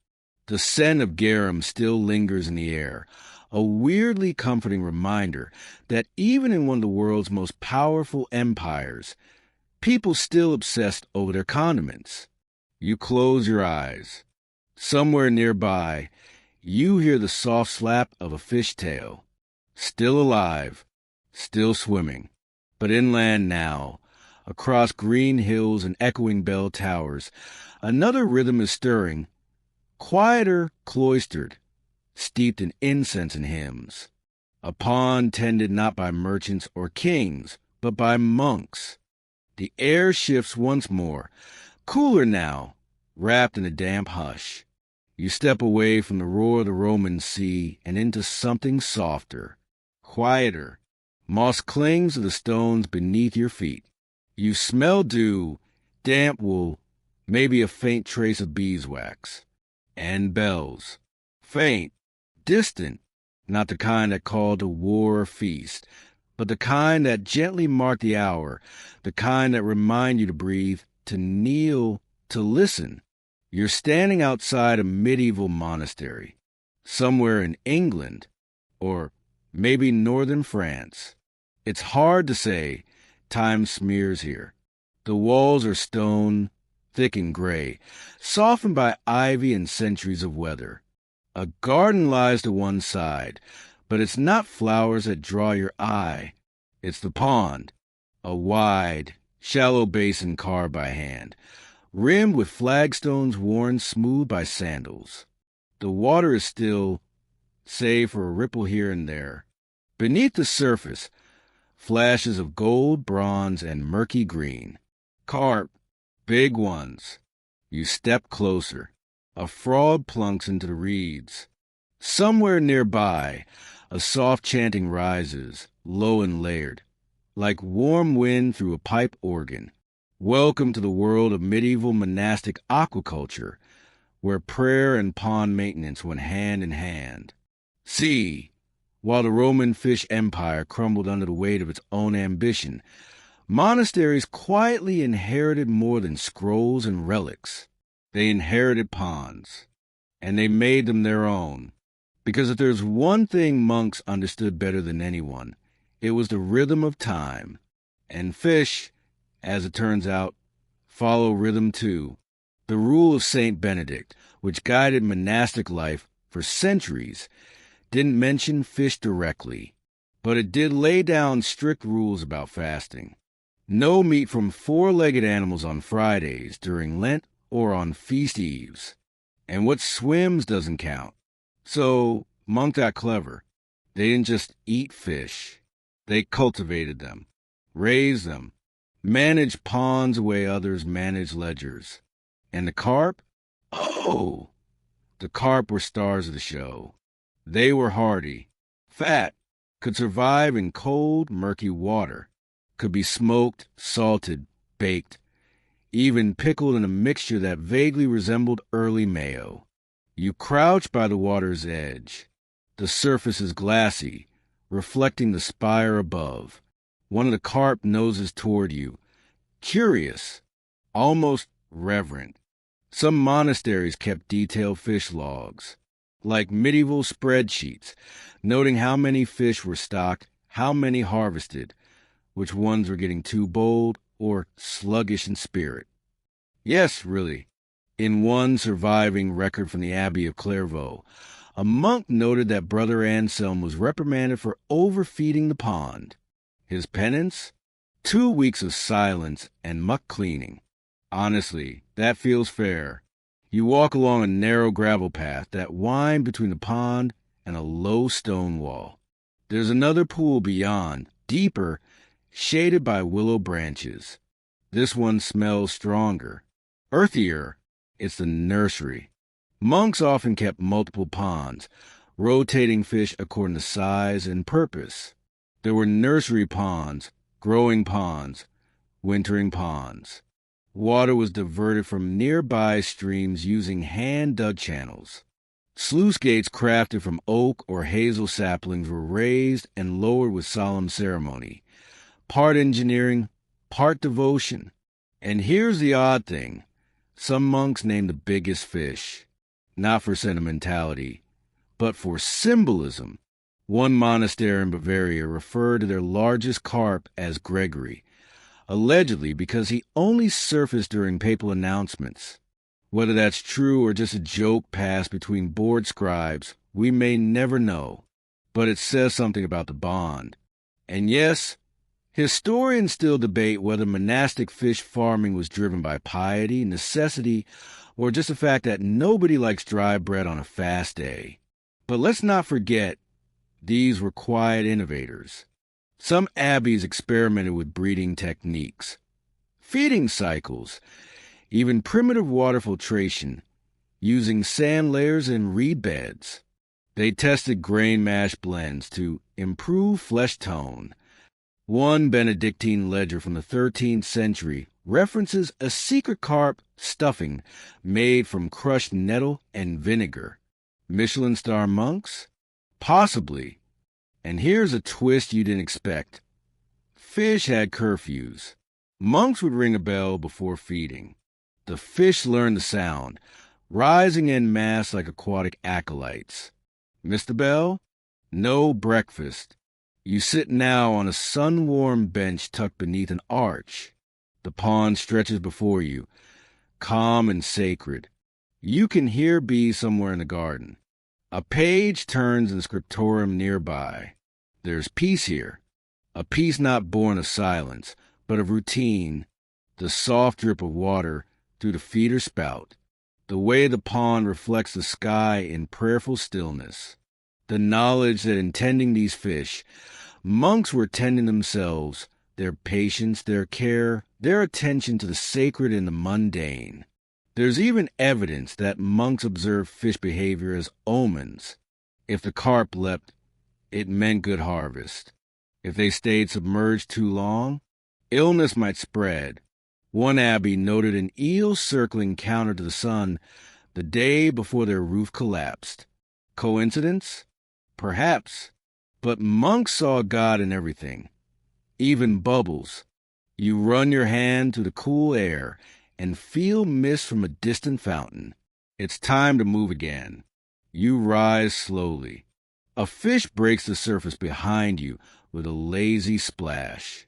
The scent of garum still lingers in the air, a weirdly comforting reminder that even in one of the world's most powerful empires, people still obsessed over their condiments. You close your eyes. Somewhere nearby, you hear the soft slap of a fish tail. Still alive, still swimming. But inland now, across green hills and echoing bell towers, another rhythm is stirring, quieter, cloistered, steeped in incense and hymns. A pond tended not by merchants or kings, but by monks. The air shifts once more, cooler now, wrapped in a damp hush. You step away from the roar of the Roman sea and into something softer, quieter. Moss clings to the stones beneath your feet. You smell dew, damp wool, maybe a faint trace of beeswax. And bells. Faint, distant, not the kind that called to war or feast, but the kind that gently mark the hour, the kind that remind you to breathe, to kneel, to listen. You're standing outside a medieval monastery, somewhere in England, or maybe northern France. It's hard to say. Time smears here. The walls are stone, thick and gray, softened by ivy and centuries of weather. A garden lies to one side, but it's not flowers that draw your eye. It's the pond, a wide, shallow basin carved by hand, rimmed with flagstones worn smooth by sandals. The water is still, save for a ripple here and there. Beneath the surface, flashes of gold, bronze, and murky green. Carp, big ones. You step closer. A frog plunks into the reeds. Somewhere nearby, a soft chanting rises, low and layered, like warm wind through a pipe organ. Welcome to the world of medieval monastic aquaculture, where prayer and pond maintenance went hand in hand. See, while the Roman fish empire crumbled under the weight of its own ambition, monasteries quietly inherited more than scrolls and relics. They inherited ponds, and they made them their own. Because if there's one thing monks understood better than anyone, it was the rhythm of time. And fish, as it turns out, follow rhythm too. The rule of Saint Benedict, which guided monastic life for centuries, didn't mention fish directly, but it did lay down strict rules about fasting. No meat from four-legged animals on Fridays during Lent or on feast eves. And what swims doesn't count. So monks got clever. They didn't just eat fish. They cultivated them, raised them, managed ponds the way others manage ledgers. And the carp? Oh, the carp were stars of the show. They were hardy, fat, could survive in cold, murky water, could be smoked, salted, baked, even pickled in a mixture that vaguely resembled early mayo. You crouch by the water's edge. The surface is glassy, reflecting the spire above. One of the carp noses toward you, curious, almost reverent. Some monasteries kept detailed fish logs, like medieval spreadsheets, noting how many fish were stocked, how many harvested, which ones were getting too bold or sluggish in spirit. Yes, really. In one surviving record from the Abbey of Clairvaux, a monk noted that Brother Anselm was reprimanded for overfeeding the pond. His penance? 2 weeks of silence and muck cleaning. Honestly, that feels fair. You walk along a narrow gravel path that winds between the pond and a low stone wall. There's another pool beyond, deeper, shaded by willow branches. This one smells stronger, earthier. It's the nursery. Monks often kept multiple ponds, rotating fish according to size and purpose. There were nursery ponds, growing ponds, wintering ponds. Water was diverted from nearby streams using hand-dug channels. Sluice gates crafted from oak or hazel saplings were raised and lowered with solemn ceremony. Part engineering, part devotion. And here's the odd thing. Some monks named the biggest fish, not for sentimentality, but for symbolism. One monastery in Bavaria referred to their largest carp as Gregory, allegedly because he only surfaced during papal announcements. Whether that's true or just a joke passed between bored scribes, we may never know, but it says something about the bond. And yes, historians still debate whether monastic fish farming was driven by piety, necessity, or just the fact that nobody likes dry bread on a fast day. But let's not forget, these were quiet innovators. Some abbeys experimented with breeding techniques, feeding cycles, even primitive water filtration, using sand layers and reed beds. They tested grain mash blends to improve flesh tone. One Benedictine ledger from the 13th century references a secret carp stuffing made from crushed nettle and vinegar. Michelin star monks? Possibly. And here's a twist you didn't expect. Fish had curfews. Monks would ring a bell before feeding. The fish learned the sound, rising en masse like aquatic acolytes. Missed the bell? No breakfast. You sit now on a sun-warmed bench tucked beneath an arch. The pond stretches before you, calm and sacred. You can hear bees somewhere in the garden. A page turns in the scriptorium nearby. There's peace here. A peace not born of silence, but of routine. The soft drip of water through the feeder spout. The way the pond reflects the sky in prayerful stillness. The knowledge that in tending these fish, monks were tending themselves, their patience, their care, their attention to the sacred and the mundane. There's even evidence that monks observed fish behavior as omens. If the carp leapt, it meant good harvest. If they stayed submerged too long, illness might spread. One abbey noted an eel circling counter to the sun the day before their roof collapsed. Coincidence? Perhaps. But monks saw God in everything, even bubbles. You run your hand through the cool air and feel mist from a distant fountain. It's time to move again. You rise slowly. A fish breaks the surface behind you with a lazy splash.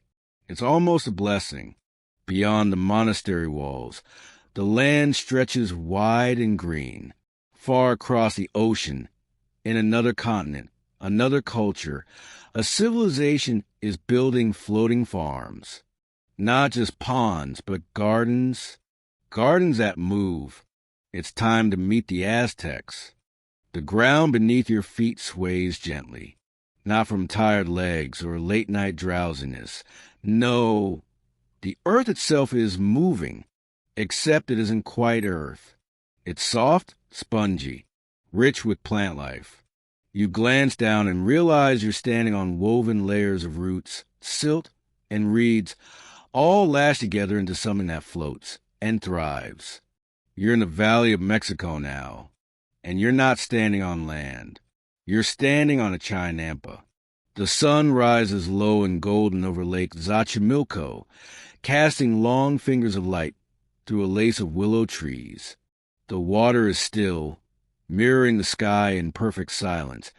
It's almost a blessing. Beyond the monastery walls, The land stretches wide and green, far across the ocean, in another continent, another culture. A civilization is building floating farms. Not just ponds, but gardens. Gardens that move. It's time to meet the Aztecs. The ground beneath your feet sways gently, not from tired legs or late-night drowsiness. No, the earth itself is moving, except it isn't quite earth. It's soft, spongy, rich with plant life. You glance down and realize you're standing on woven layers of roots, silt, and reeds, all lashed together into something that floats and thrives. You're in the Valley of Mexico now, and you're not standing on land. You're standing on a chinampa. The sun rises low and golden over Lake Xochimilco, casting long fingers of light through a lace of willow trees. The water is still, mirroring the sky in perfect silence,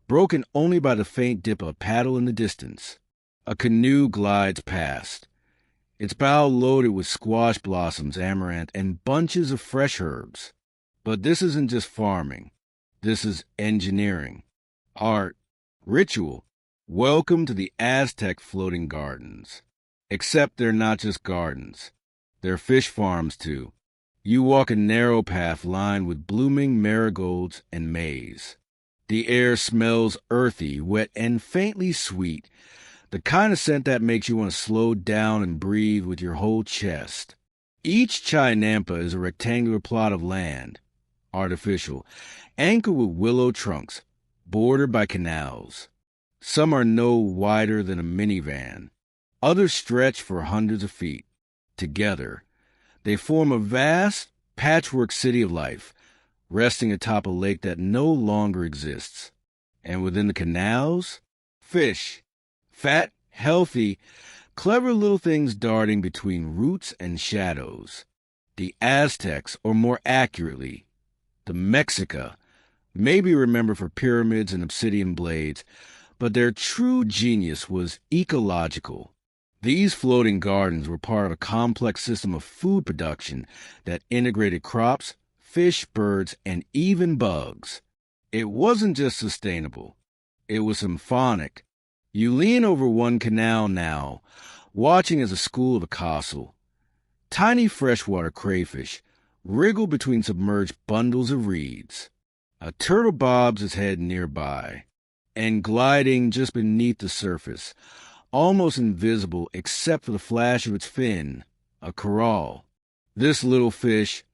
broken only by the faint dip of a paddle in the distance. A canoe glides past, its bow loaded with squash blossoms, amaranth, and bunches of fresh herbs. But this isn't just farming. This is engineering, art, ritual. Welcome to the Aztec floating gardens. Except they're not just gardens. They're fish farms, too. You walk a narrow path lined with blooming marigolds and maize. The air smells earthy, wet, and faintly sweet, the kind of scent that makes you want to slow down and breathe with your whole chest. Each chinampa is a rectangular plot of land, artificial, anchored with willow trunks, bordered by canals. Some are no wider than a minivan. Others stretch for hundreds of feet. Together, they form a vast, patchwork city of life, resting atop a lake that no longer exists. And within the canals, fish. Fat, healthy, clever little things darting between roots and shadows. The Aztecs, or more accurately, the Mexica, may be remembered for pyramids and obsidian blades, but their true genius was ecological. These floating gardens were part of a complex system of food production that integrated crops, fish, birds, and even bugs. It wasn't just sustainable. It was symphonic. You lean over one canal now, watching as a school of a castle. Tiny freshwater crayfish wriggle between submerged bundles of reeds. A turtle bobs its head nearby, and gliding just beneath the surface, almost invisible except for the flash of its fin, a coral. This little fish,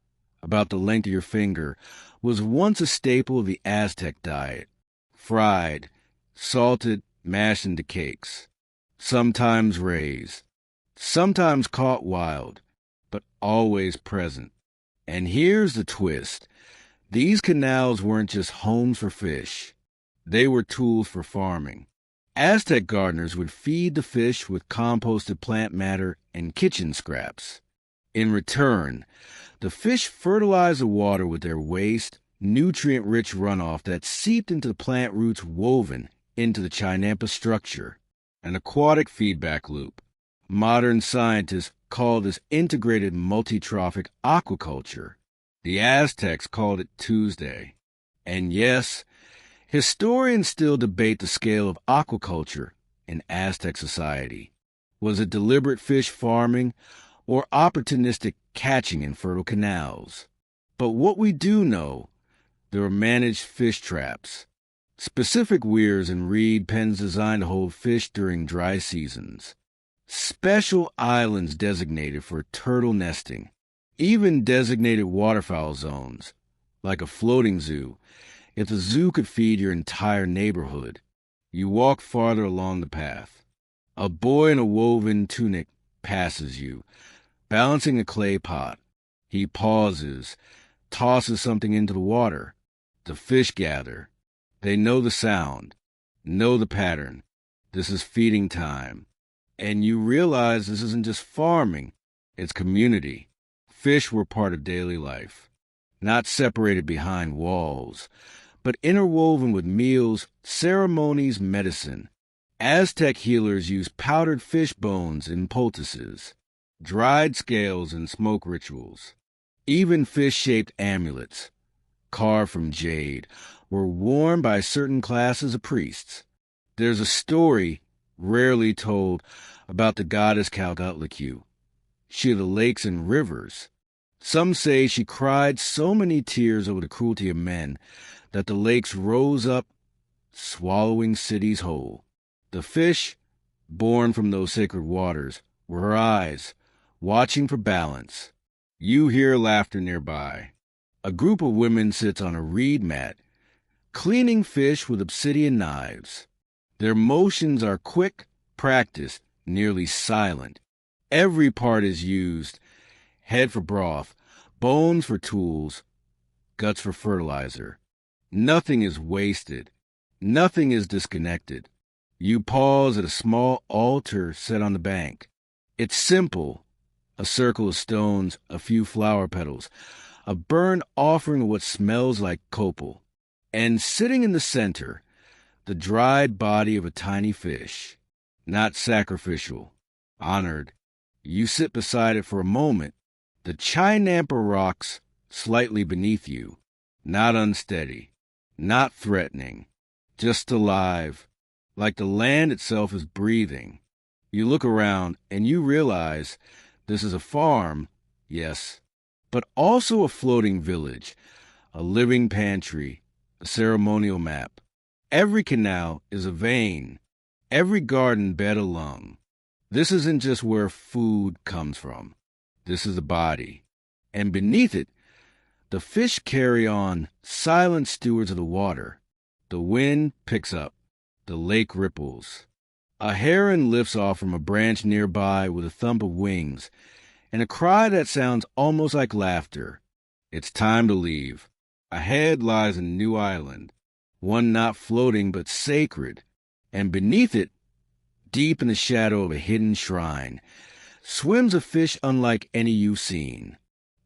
about the length of your finger, was once a staple of the Aztec diet. Fried, salted, mashed into cakes. Sometimes raised. Sometimes caught wild, but always present. And here's the twist. These canals weren't just homes for fish. They were tools for farming. Aztec gardeners would feed the fish with composted plant matter and kitchen scraps. In return, the fish fertilized the water with their waste, nutrient-rich runoff that seeped into the plant roots woven into the chinampa structure, an aquatic feedback loop. Modern scientists call this integrated multi-trophic aquaculture. The Aztecs called it Tuesday. And yes, historians still debate the scale of aquaculture in Aztec society. Was it deliberate fish farming or opportunistic catching in fertile canals? But what we do know, there were managed fish traps, specific weirs and reed pens designed to hold fish during dry seasons, special islands designated for turtle nesting, even designated waterfowl zones, like a floating zoo. If the zoo could feed your entire neighborhood, you walk farther along the path. A boy in a woven tunic passes you, balancing a clay pot. He pauses, tosses something into the water. The fish gather. They know the sound, know the pattern. This is feeding time. And you realize this isn't just farming, it's community. Fish were part of daily life, not separated behind walls, but interwoven with meals, ceremonies, medicine. Aztec healers used powdered fish bones in poultices, dried scales in smoke rituals. Even fish-shaped amulets, carved from jade, were worn by certain classes of priests. There's a story, rarely told, about the goddess Calgutlicu. She of the lakes and rivers. Some say she cried so many tears over the cruelty of men that the lakes rose up, swallowing cities whole. The fish, born from those sacred waters, were her eyes, watching for balance. You hear laughter nearby. A group of women sits on a reed mat, cleaning fish with obsidian knives. Their motions are quick, practiced, nearly silent. Every part is used: head for broth, bones for tools, guts for fertilizer. Nothing is wasted. Nothing is disconnected. You pause at a small altar set on the bank. It's simple: a circle of stones, a few flower petals, a burnt offering of what smells like copal. And sitting in the center, the dried body of a tiny fish, not sacrificial, honored. You sit beside it for a moment. The Chinampa rocks slightly beneath you, not unsteady, not threatening, just alive, like the land itself is breathing. You look around and you realize this is a farm, yes, but also a floating village, a living pantry, a ceremonial map. Every canal is a vein, every garden bed a lung. This isn't just where food comes from. This is the body. And beneath it, the fish carry on, silent stewards of the water. The wind picks up. The lake ripples. A heron lifts off from a branch nearby with a thump of wings and a cry that sounds almost like laughter. It's time to leave. Ahead lies a new island, one not floating but sacred, and beneath it, deep in the shadow of a hidden shrine, swims a fish unlike any you've seen.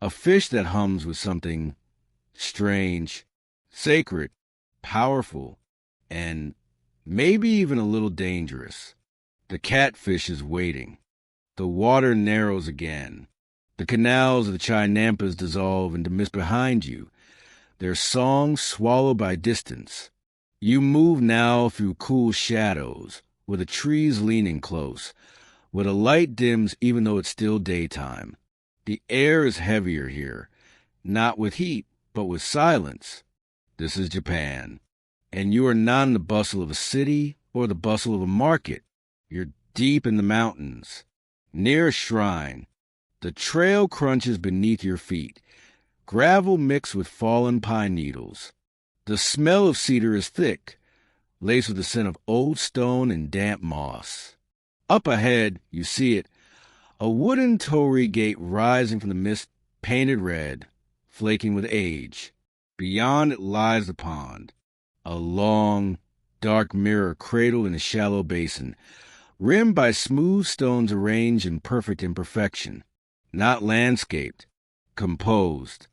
A fish that hums with something strange, sacred, powerful, and maybe even a little dangerous. The catfish is waiting. The water narrows again. The canals of the Chinampas dissolve into mist behind you, their songs swallowed by distance. You move now through cool shadows, with the trees leaning close, where the light dims even though it's still daytime. The air is heavier here, not with heat, but with silence. This is Japan, and you are not in the bustle of a city or the bustle of a market. You're deep in the mountains, near a shrine. The trail crunches beneath your feet, gravel mixed with fallen pine needles. The smell of cedar is thick, laced with the scent of old stone and damp moss. Up ahead, you see it, a wooden torii gate rising from the mist, painted red, flaking with age. Beyond it lies the pond, a long, dark mirror cradled in a shallow basin, rimmed by smooth stones arranged in perfect imperfection, not landscaped, composed.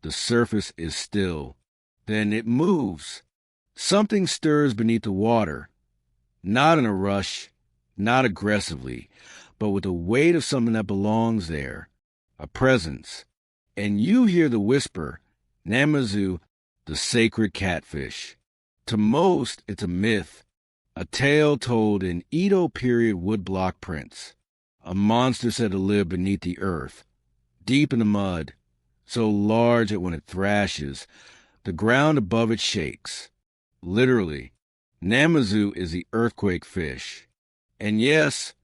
The surface is still. Then it moves. Something stirs beneath the water, not in a rush, not aggressively, but with the weight of something that belongs there, a presence. And you hear the whisper, Namazu, the sacred catfish. To most, it's a myth, a tale told in Edo period woodblock prints, a monster said to live beneath the earth, deep in the mud, so large that when it thrashes, the ground above it shakes. Literally, Namazu is the earthquake fish. And yes,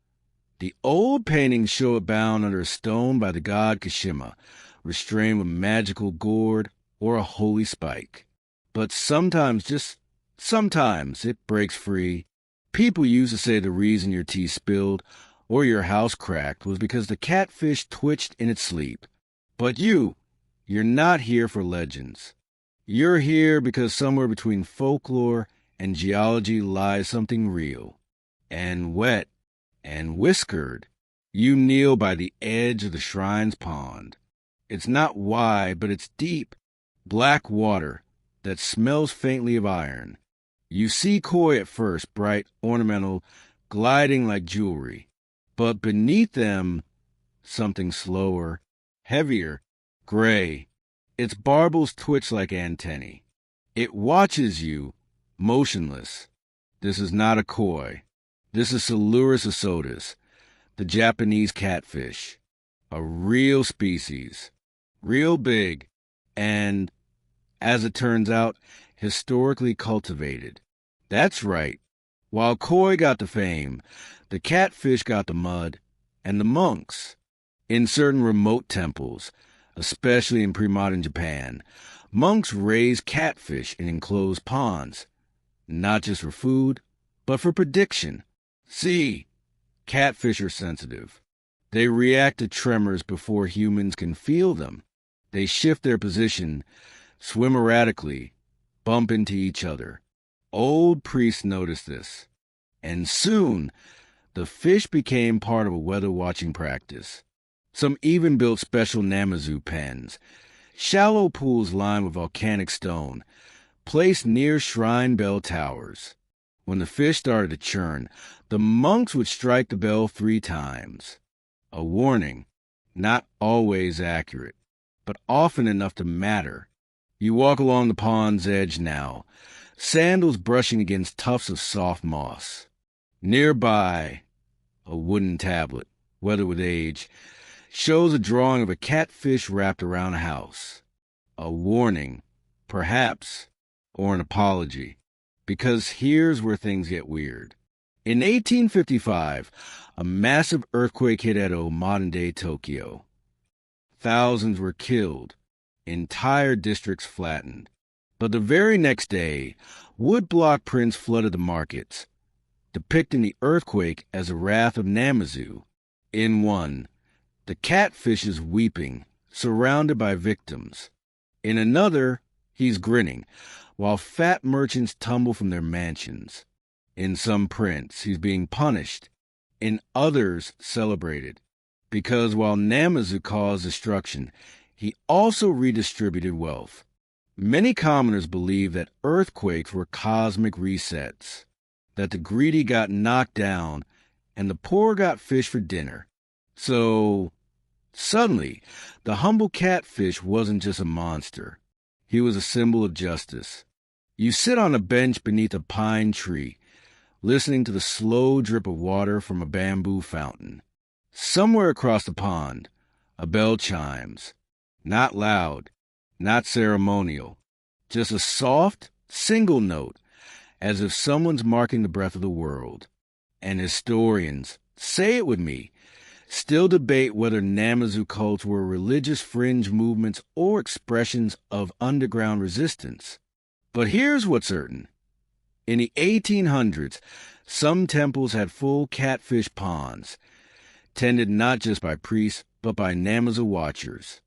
the old paintings show it bound under a stone by the god Kashima, restrained with magical gourd or a holy spike. But sometimes, just sometimes, it breaks free. People used to say the reason your tea spilled or your house cracked was because the catfish twitched in its sleep. But you're not here for legends. You're here because somewhere between folklore and geology lies something real, and wet, and whiskered. You kneel by the edge of the shrine's pond. It's not wide, but it's deep, black water that smells faintly of iron. You see koi at first, bright, ornamental, gliding like jewelry. But beneath them, something slower, heavier, Gray. Its barbels twitch like antennae. It watches you, motionless. This is not a koi. This is Silurus asotus, the Japanese catfish. A real species. Real big. And, as it turns out, historically cultivated. That's right. While koi got the fame, the catfish got the mud, and the monks. In certain remote temples, especially in pre-modern Japan, monks raise catfish in enclosed ponds, not just for food, but for prediction. See, catfish are sensitive. They react to tremors before humans can feel them. They shift their position, swim erratically, bump into each other. Old priests noticed this, and soon the fish became part of a weather-watching practice. Some even built special Namazu pens, shallow pools lined with volcanic stone, placed near shrine bell towers. When the fish started to churn, the monks would strike the bell 3 times. A warning, not always accurate, but often enough to matter. You walk along the pond's edge now, sandals brushing against tufts of soft moss. Nearby, a wooden tablet, weathered with age, shows a drawing of a catfish wrapped around a house. A warning, perhaps, or an apology, because here's where things get weird. In 1855, a massive earthquake hit Edo, modern-day Tokyo. Thousands were killed, entire districts flattened. But the very next day, woodblock prints flooded the markets, depicting the earthquake as a wrath of Namazu. In one, the catfish is weeping, surrounded by victims. In another, he's grinning, while fat merchants tumble from their mansions. In some prints, he's being punished. In others, celebrated. Because while Namazu caused destruction, he also redistributed wealth. Many commoners believe that earthquakes were cosmic resets, that the greedy got knocked down and the poor got fish for dinner. So, suddenly, the humble catfish wasn't just a monster. He was a symbol of justice. You sit on a bench beneath a pine tree, listening to the slow drip of water from a bamboo fountain. Somewhere across the pond, a bell chimes. Not loud, not ceremonial, just a soft, single note, as if someone's marking the breath of the world. And historians, say it with me, still debate whether Namazu cults were religious fringe movements or expressions of underground resistance. But here's what's certain. In the 1800s, some temples had full catfish ponds, tended not just by priests, but by Namazu watchers,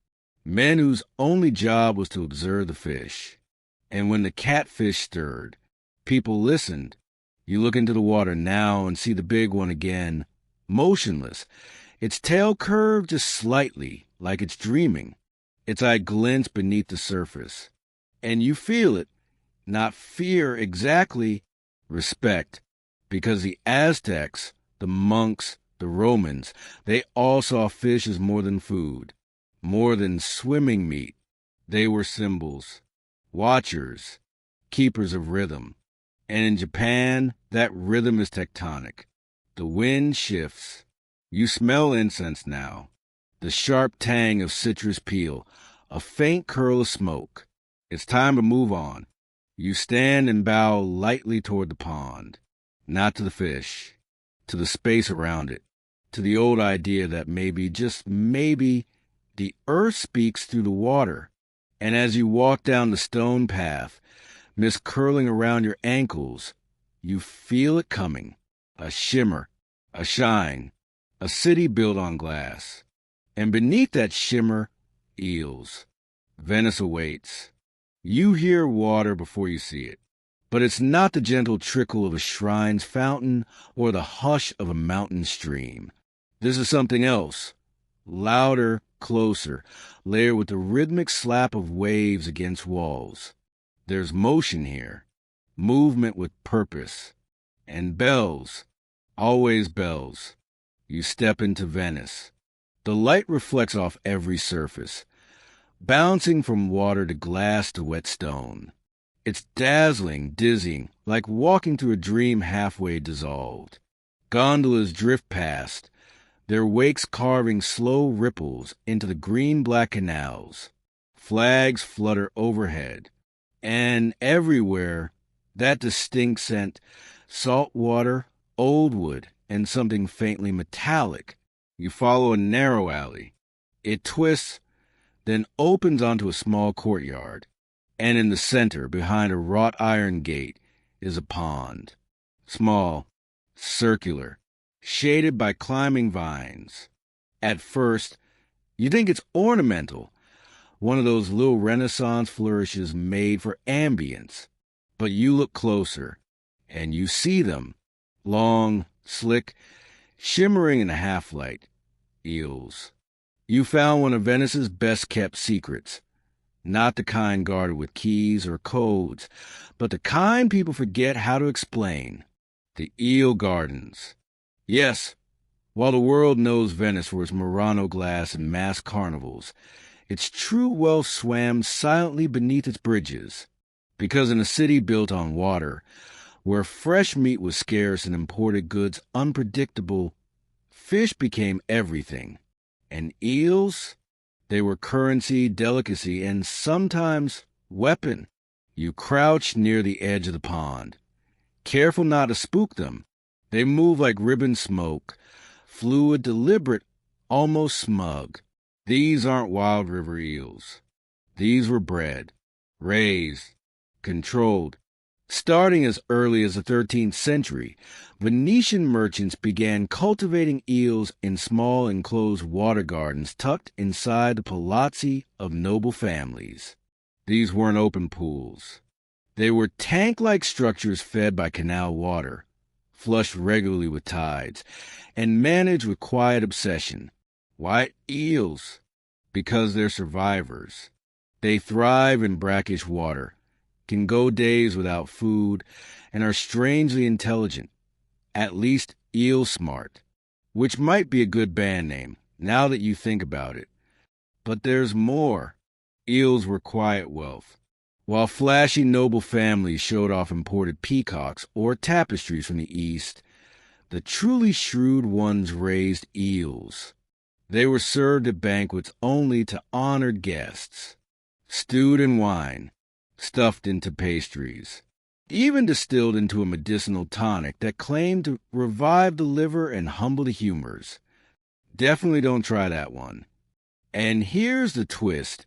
men whose only job was to observe the fish. And when the catfish stirred, people listened. You look into the water now and see the big one again, motionless, its tail curved just slightly, like it's dreaming. Its eye glints beneath the surface. And you feel it, not fear exactly, respect, because the Aztecs, the monks, the Romans, they all saw fish as more than food, more than swimming meat. They were symbols, watchers, keepers of rhythm. And in Japan, that rhythm is tectonic. The wind shifts. You smell incense now, the sharp tang of citrus peel, a faint curl of smoke. It's time to move on. You stand and bow lightly toward the pond, not to the fish, to the space around it, to the old idea that maybe, just maybe, the earth speaks through the water. And as you walk down the stone path, mist curling around your ankles, you feel it coming, a shimmer, a shine, a city built on glass. And beneath that shimmer, eels. Venice awaits. You hear water before you see it. But it's not the gentle trickle of a shrine's fountain or the hush of a mountain stream. This is something else. Louder, closer, layered with the rhythmic slap of waves against walls. There's motion here. Movement with purpose. And bells. Always bells. You step into Venice. The light reflects off every surface. bouncing from water to glass to wet stone. It's dazzling, dizzying, like walking through a dream halfway dissolved. Gondolas drift past, their wakes carving slow ripples into the green-black canals. Flags flutter overhead, and everywhere, that distinct scent, salt water, old wood, and something faintly metallic. You follow a narrow alley. It twists, then opens onto a small courtyard, and in the center, behind a wrought iron gate, is a pond. Small, circular, shaded by climbing vines. At first, you think it's ornamental, one of those little Renaissance flourishes made for ambience. But you look closer, and you see them, long, slick, shimmering in the half-light. Eels. You found one of Venice's best-kept secrets. Not the kind guarded with keys or codes, but the kind people forget how to explain. The eel gardens. Yes, while the world knows Venice for its Murano glass and masked carnivals, its true wealth swam silently beneath its bridges. Because in a city built on water, where fresh meat was scarce and imported goods unpredictable, fish became everything. And eels? They were currency, delicacy, and sometimes weapon. You crouched near the edge of the pond, careful not to spook them. They move like ribbon smoke, fluid, deliberate, almost smug. These aren't wild river eels. These were bred, raised, controlled. Starting as early as the 13th century, Venetian merchants began cultivating eels in small enclosed water gardens tucked inside the palazzi of noble families. These weren't open pools. They were tank-like structures fed by canal water, flushed regularly with tides, and managed with quiet obsession. Why eels? Because they're survivors. They thrive in brackish water, can go days without food, and are strangely intelligent, at least eel smart, which might be a good band name, now that you think about it. But there's more. Eels were quiet wealth. While flashy noble families showed off imported peacocks or tapestries from the East, the truly shrewd ones raised eels. They were served at banquets only to honored guests, stewed in wine, stuffed into pastries, even distilled into a medicinal tonic that claimed to revive the liver and humble the humors. Definitely don't try that one. And here's the twist.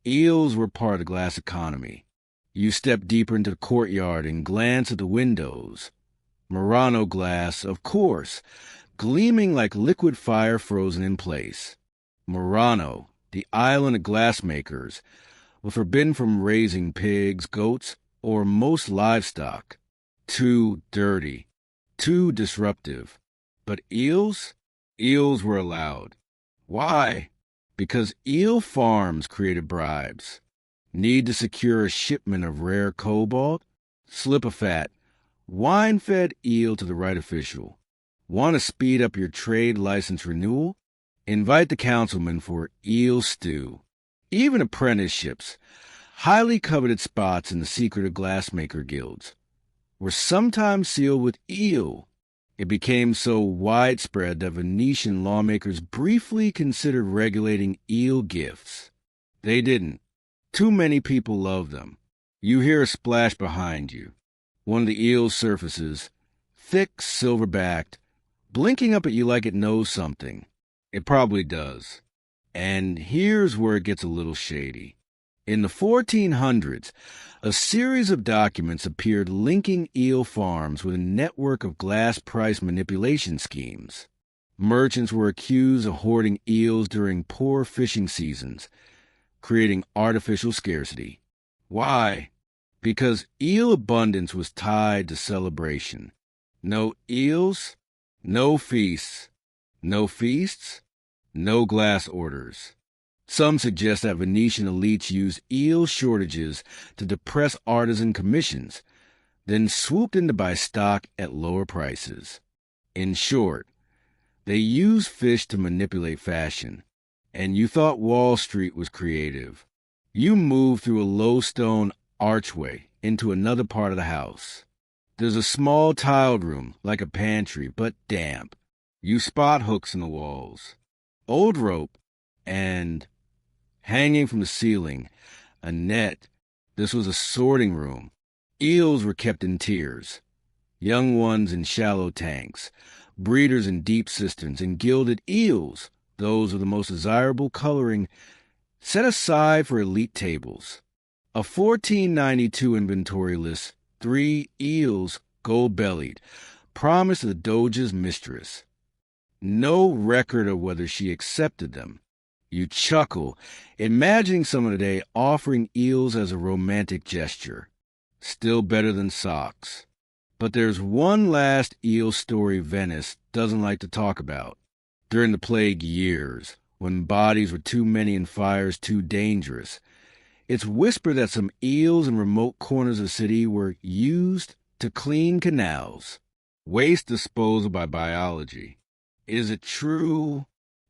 Eels were part of the glass economy. You step deeper into the courtyard and glance at the windows. Murano glass, of course, gleaming like liquid fire frozen in place. Murano, the island of glassmakers, were forbidden from raising pigs, goats, or most livestock. Too dirty, too disruptive. But eels? Eels were allowed. Why? Because eel farms created bribes. Need to secure a shipment of rare cobalt? Slip a fat, wine-fed eel to the right official. Want to speed up your trade license renewal? Invite the councilman for eel stew. Even apprenticeships, highly coveted spots in the secretive glassmaker guilds, were sometimes sealed with eel. It became so widespread that Venetian lawmakers briefly considered regulating eel gifts. They didn't. Too many people love them. You hear a splash behind you. One of the eel's surfaces, thick, silver-backed, blinking up at you like it knows something. It probably does. And here's where it gets a little shady. In the 1400s, a series of documents appeared linking eel farms with a network of glass price manipulation schemes. Merchants were accused of hoarding eels during poor fishing seasons, creating artificial scarcity. Why? Because eel abundance was tied to celebration. No eels, no feasts. No feasts, no glass orders. Some suggest that Venetian elites used eel shortages to depress artisan commissions, then swooped in to buy stock at lower prices. In short, they used fish to manipulate fashion. and you thought Wall Street was creative. You moved through a low stone archway into another part of the house. There's a small tiled room, like a pantry, but damp. You spot hooks in the walls, old rope, and, hanging from the ceiling, a net. This was a sorting room. Eels were kept in tiers, young ones in shallow tanks, breeders in deep cisterns, and gilded eels, those of the most desirable coloring, set aside for elite tables. A 1492 inventory list 3 eels, gold-bellied, promised the Doge's mistress. No record of whether she accepted them. You chuckle, imagining someone today offering eels as a romantic gesture. Still better than socks. But there's one last eel story Venice doesn't like to talk about. During the plague years, when bodies were too many and fires too dangerous, it's whispered that some eels in remote corners of the city were used to clean canals. Waste disposal by biology. Is it true?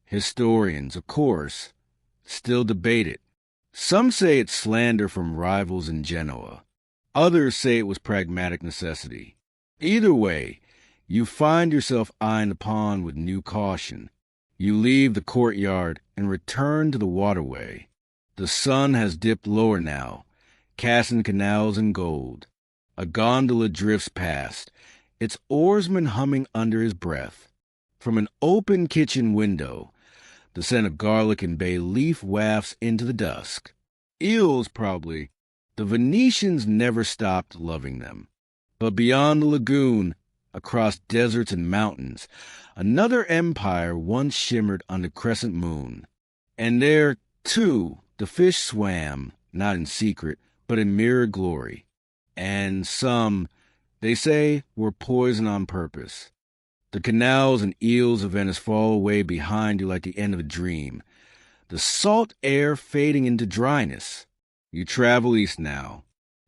Historians, of course, still debate it. Some say it's slander from rivals in Genoa. Others say it was pragmatic necessity. Either way, you find yourself eyeing the pond with new caution. You leave the courtyard and return to the waterway. The sun has dipped lower now, casting canals in gold. A gondola drifts past, its oarsman humming under his breath. From an open kitchen window, the scent of garlic and bay leaf wafts into the dusk. Eels, probably. The Venetians never stopped loving them. But beyond the lagoon, across deserts and mountains, another empire once shimmered on the crescent moon. And there, too, the fish swam, not in secret, but in mirrored glory. And some, they say, were poisoned on purpose. The canals and eels of Venice fall away behind you like the end of a dream, the salt air fading into dryness. You travel east now,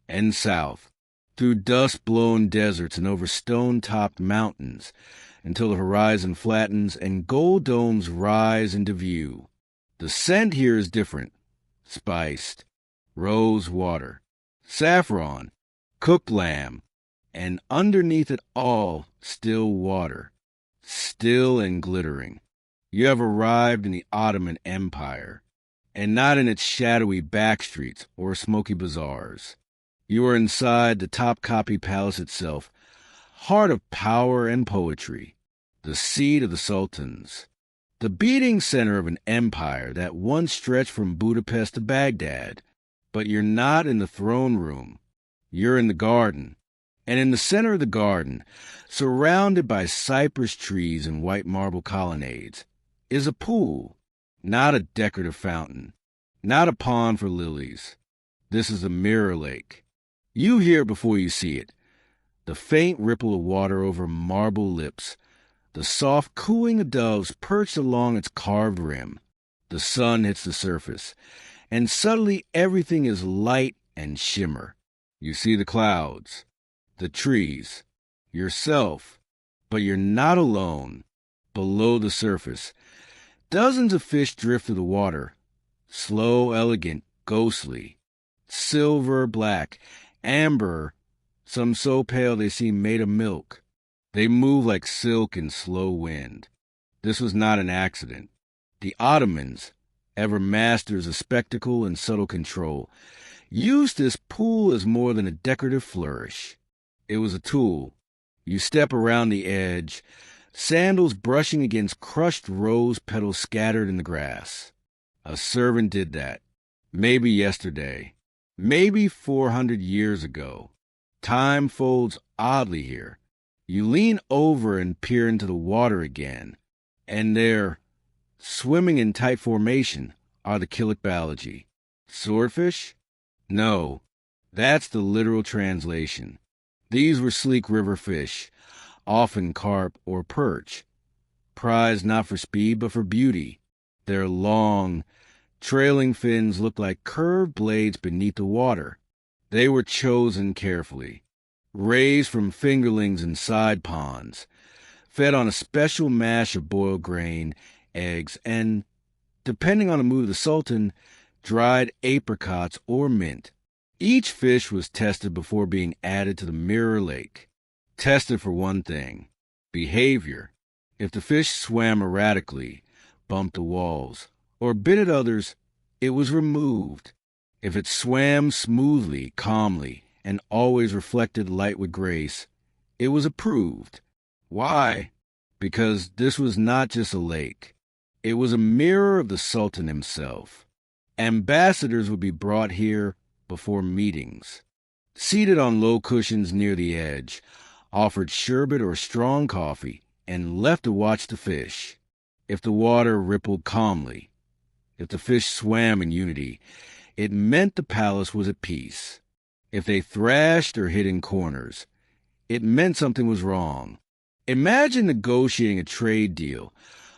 and south, through dust-blown deserts and over stone-topped mountains, until the horizon flattens and gold domes rise into view. The scent here is different. Spiced, rose water, saffron, cooked lamb, and underneath it all, still water. Still and glittering. You have arrived in the Ottoman Empire, and not in its shadowy back streets or smoky bazaars. You are inside the Topkapi Palace itself, heart of power and poetry, the seat of the sultans, the beating center of an empire that once stretched from Budapest to Baghdad. But you're not in the throne room. You're in the garden. And in the center of the garden, surrounded by cypress trees and white marble colonnades, is a pool, not a decorative fountain, not a pond for lilies. This is a mirror lake. You hear it before you see it, the faint ripple of water over marble lips, the soft cooing of doves perched along its carved rim. The sun hits the surface, and suddenly everything is light and shimmer. You see the clouds, the trees, yourself, but you're not alone. Below the surface, dozens of fish drift through the water, slow, elegant, ghostly, silver, black, amber, some so pale they seem made of milk. They move like silk in slow wind. This was not an accident. The Ottomans, ever masters of spectacle and subtle control, used this pool as more than a decorative flourish. It was a tool. You step around the edge, sandals brushing against crushed rose petals scattered in the grass. A servant did that. Maybe yesterday. Maybe 400 years ago. Time folds oddly here. You lean over and peer into the water again, and there, swimming in tight formation, are the Killickbalgi. Swordfish? No, that's the literal translation. These were sleek river fish, often carp or perch, prized not for speed but for beauty. Their long, trailing fins looked like curved blades beneath the water. They were chosen carefully, raised from fingerlings in side ponds, fed on a special mash of boiled grain, eggs, and depending on the mood of the sultan, dried apricots or mint. Each fish was tested before being added to the mirror lake. Tested for one thing: behavior. If the fish swam erratically, bumped the walls, or bit at others, it was removed. If it swam smoothly, calmly, and always reflected light with grace, it was approved. Why? Because this was not just a lake. It was a mirror of the Sultan himself. Ambassadors would be brought here before meetings, seated on low cushions near the edge, offered sherbet or strong coffee, and left to watch the fish. If the water rippled calmly, if the fish swam in unity, it meant the palace was at peace. If they thrashed or hid in corners, it meant something was wrong. Imagine negotiating a trade deal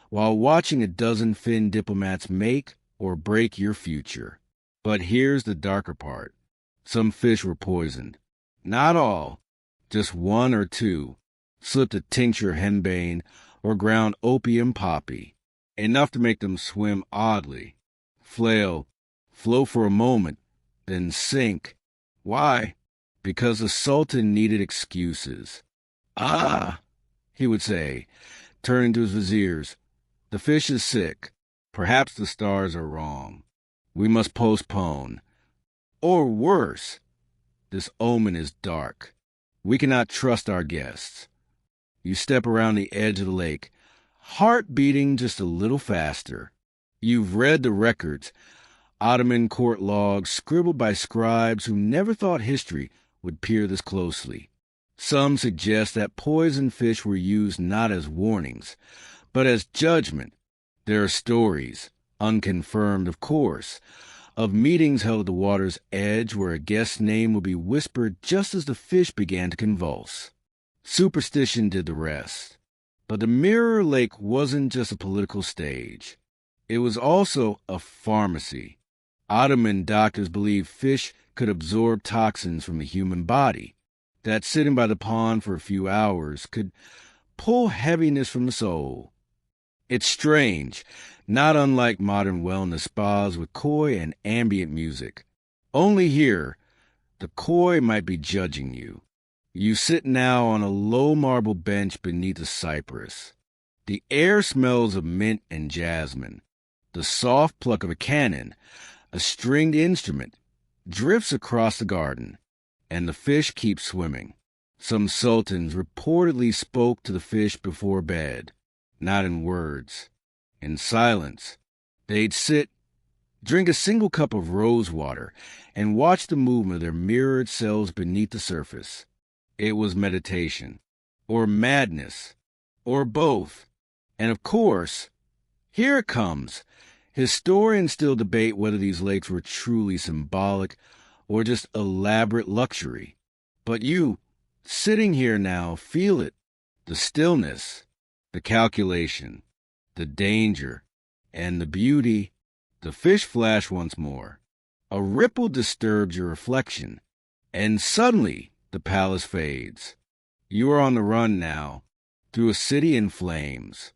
while watching a dozen Finn diplomats make or break your future. But here's the darker part. Some fish were poisoned. Not all, just one or two, slipped a tincture henbane or ground opium poppy, enough to make them swim oddly, flail, float for a moment, then sink. Why? Because the Sultan needed excuses. Ah, he would say, turning to his viziers, the fish is sick. Perhaps the stars are wrong. We must postpone. Or worse, this omen is dark. We cannot trust our guests. You step around the edge of the lake, heart beating just a little faster. You've read the records, Ottoman court logs scribbled by scribes who never thought history would peer this closely. Some suggest that poisoned fish were used not as warnings, but as judgment. There are stories, unconfirmed of course, of meetings held at the water's edge where a guest's name would be whispered just as the fish began to convulse. Superstition did the rest. But the Mirror Lake wasn't just a political stage. It was also a pharmacy. Ottoman doctors believed fish could absorb toxins from the human body, that sitting by the pond for a few hours could pull heaviness from the soul. It's strange, not unlike modern wellness spas with koi and ambient music. Only here, the koi might be judging you. You sit now on a low marble bench beneath a cypress. The air smells of mint and jasmine. The soft pluck of a cannon, a stringed instrument, drifts across the garden, and the fish keep swimming. Some sultans reportedly spoke to the fish before bed, not in words, in silence. They'd sit, drink a single cup of rose water, and watch the movement of their mirrored selves beneath the surface. It was meditation, or madness, or both. And of course, here it comes. Historians still debate whether these lakes were truly symbolic or just elaborate luxury. But you, sitting here now, feel it. The stillness, the calculation, the danger, and the beauty. The fish flash once more. A ripple disturbs your reflection, and suddenly the palace fades. You are on the run now, through a city in flames,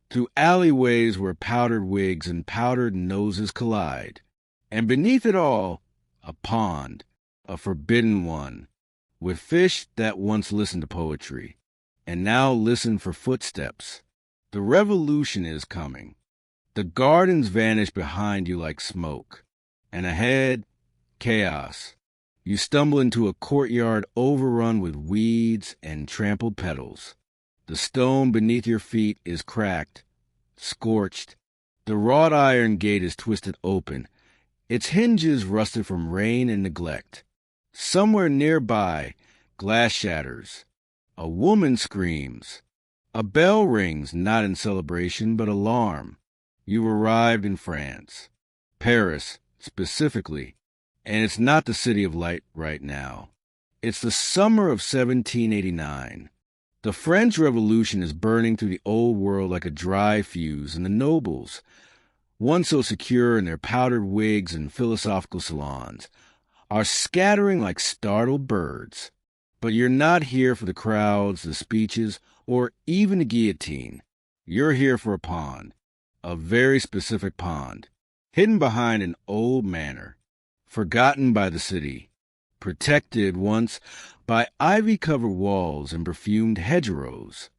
through alleyways where powdered wigs and powdered noses collide, and beneath it all, a pond, a forbidden one, with fish that once listened to poetry, and now listen for footsteps. The revolution is coming. The gardens vanish behind you like smoke, and ahead, chaos. You stumble into a courtyard overrun with weeds and trampled petals. The stone beneath your feet is cracked, scorched. The wrought iron gate is twisted open, its hinges rusted from rain and neglect. Somewhere nearby, glass shatters. A woman screams. A bell rings, not in celebration, but alarm. You've arrived in France, Paris specifically, and it's not the city of light right now. It's the summer of 1789. The French Revolution is burning through the old world like a dry fuse, and the nobles, once so secure in their powdered wigs and philosophical salons, are scattering like startled birds. But you're not here for the crowds, the speeches, or even the guillotine. You're here for a pond, a very specific pond, hidden behind an old manor, forgotten by the city, protected once by ivy-covered walls and perfumed hedgerows,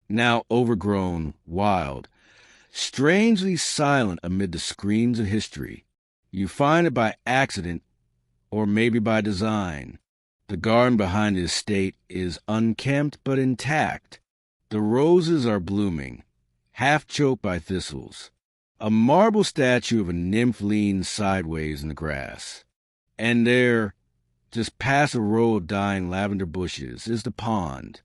now overgrown, wild, strangely silent amid the screams of history. You find it by accident or maybe by design. The garden behind the estate is unkempt but intact. The roses are blooming, half choked by thistles. A marble statue of a nymph leans sideways in the grass. And there, just past a row of dying lavender bushes, is the pond.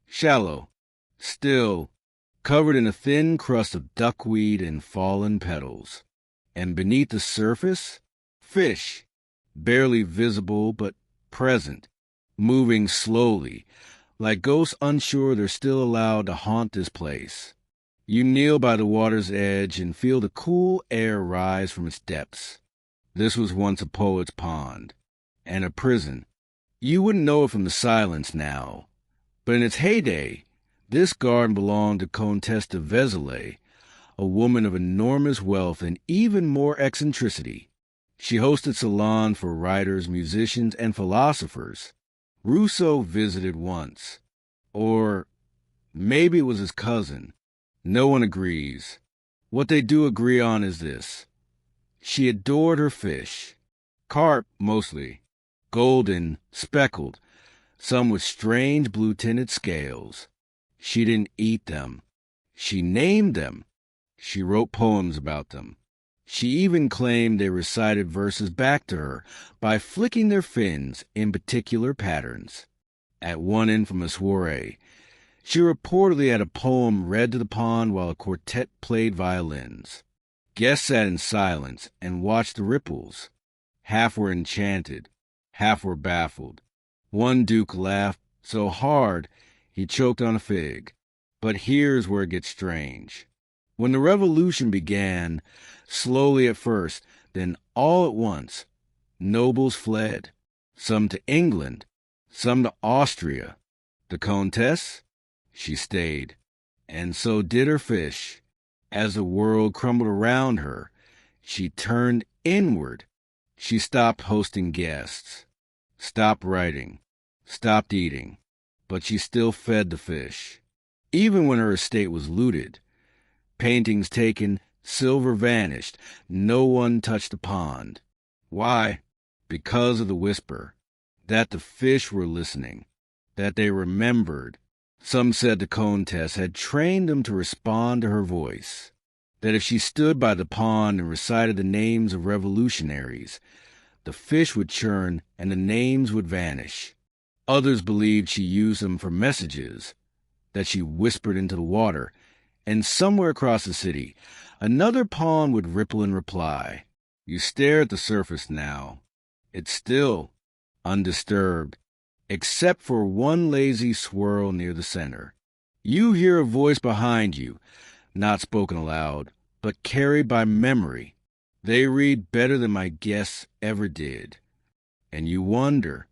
Shallow, still, covered in a thin crust of duckweed and fallen petals. And beneath the surface, fish, barely visible but present, moving slowly, like ghosts unsure they're still allowed to haunt this place. You kneel by the water's edge and feel the cool air rise from its depths. This was once a poet's pond, and a prison. You wouldn't know it from the silence now, but in its heyday, this garden belonged to Comtesse de Vézelay, a woman of enormous wealth and even more eccentricity. She hosted salons for writers, musicians, and philosophers. Rousseau visited once. Or maybe it was his cousin. No one agrees. What they do agree on is this. She adored her fish. Carp, mostly. Golden, speckled, some with strange blue-tinted scales. She didn't eat them. She named them. She wrote poems about them. She even claimed they recited verses back to her by flicking their fins in particular patterns. At one infamous soiree, she reportedly had a poem read to the pond while a quartet played violins. Guests sat in silence and watched the ripples. Half were enchanted, half were baffled. One duke laughed so hard he choked on a fig. But here's where it gets strange. When the revolution began, slowly at first, then all at once, nobles fled, some to England, some to Austria. The Comtesse? She stayed, and so did her fish. As the world crumbled around her, she turned inward. She stopped hosting guests, stopped writing, stopped eating, but she still fed the fish. Even when her estate was looted, paintings taken, silver vanished, no one touched the pond. Why? Because of the whisper, that the fish were listening, that they remembered. Some said the Comtesse had trained them to respond to her voice, that if she stood by the pond and recited the names of revolutionaries, the fish would churn and the names would vanish. Others believed she used them for messages, that she whispered into the water, and somewhere across the city, another pond would ripple in reply. You stare at the surface now. It's still, undisturbed, except for one lazy swirl near the center. You hear a voice behind you, not spoken aloud, but carried by memory. They read better than my guests ever did. And you wonder,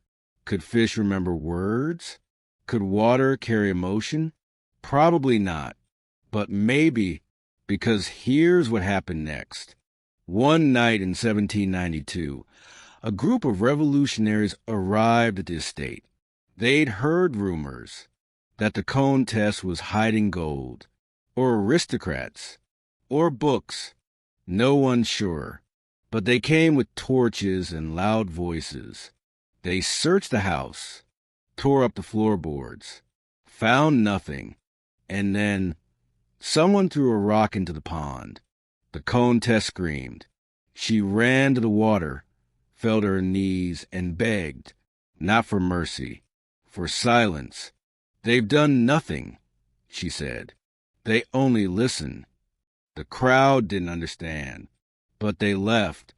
could fish remember words? Could water carry emotion? Probably not. But maybe, because here's what happened next. One night in 1792, a group of revolutionaries arrived at the estate. They'd heard rumors that the Comtesse was hiding gold, or aristocrats, or books. No one sure. But they came with torches and loud voices. They searched the house, tore up the floorboards, found nothing, and then someone threw a rock into the pond. The Comtesse screamed. She ran to the water, fell to her knees, and begged, not for mercy, for silence. They've done nothing, she said. They only listen. The crowd didn't understand, but they left,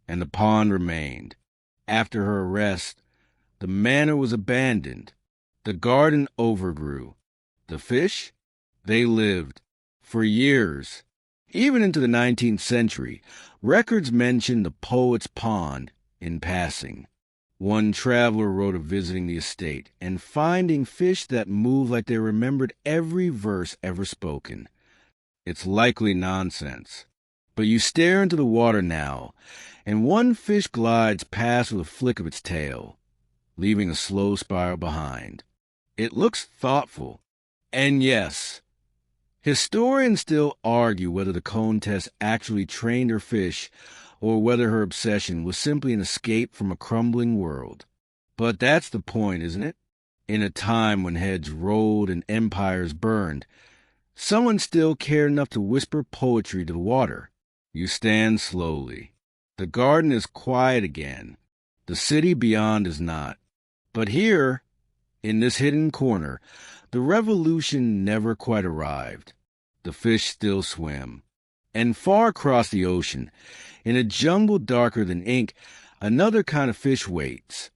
and the pond remained. After her arrest, the manor was abandoned. The garden overgrew. The fish? They lived. For years. Even into the 19th century, records mention the poet's pond in passing. One traveler wrote of visiting the estate and finding fish that moved like they remembered every verse ever spoken. It's likely nonsense. But you stare into the water now, and one fish glides past with a flick of its tail, leaving a slow spiral behind. It looks thoughtful. And yes, historians still argue whether the Countess actually trained her fish or whether her obsession was simply an escape from a crumbling world. But that's the point, isn't it? In a time when heads rolled and empires burned, someone still cared enough to whisper poetry to the water. You stand slowly. The garden is quiet again. The city beyond is not. But here, in this hidden corner, the revolution never quite arrived. The fish still swim. And far across the ocean, in a jungle darker than ink, another kind of fish waits.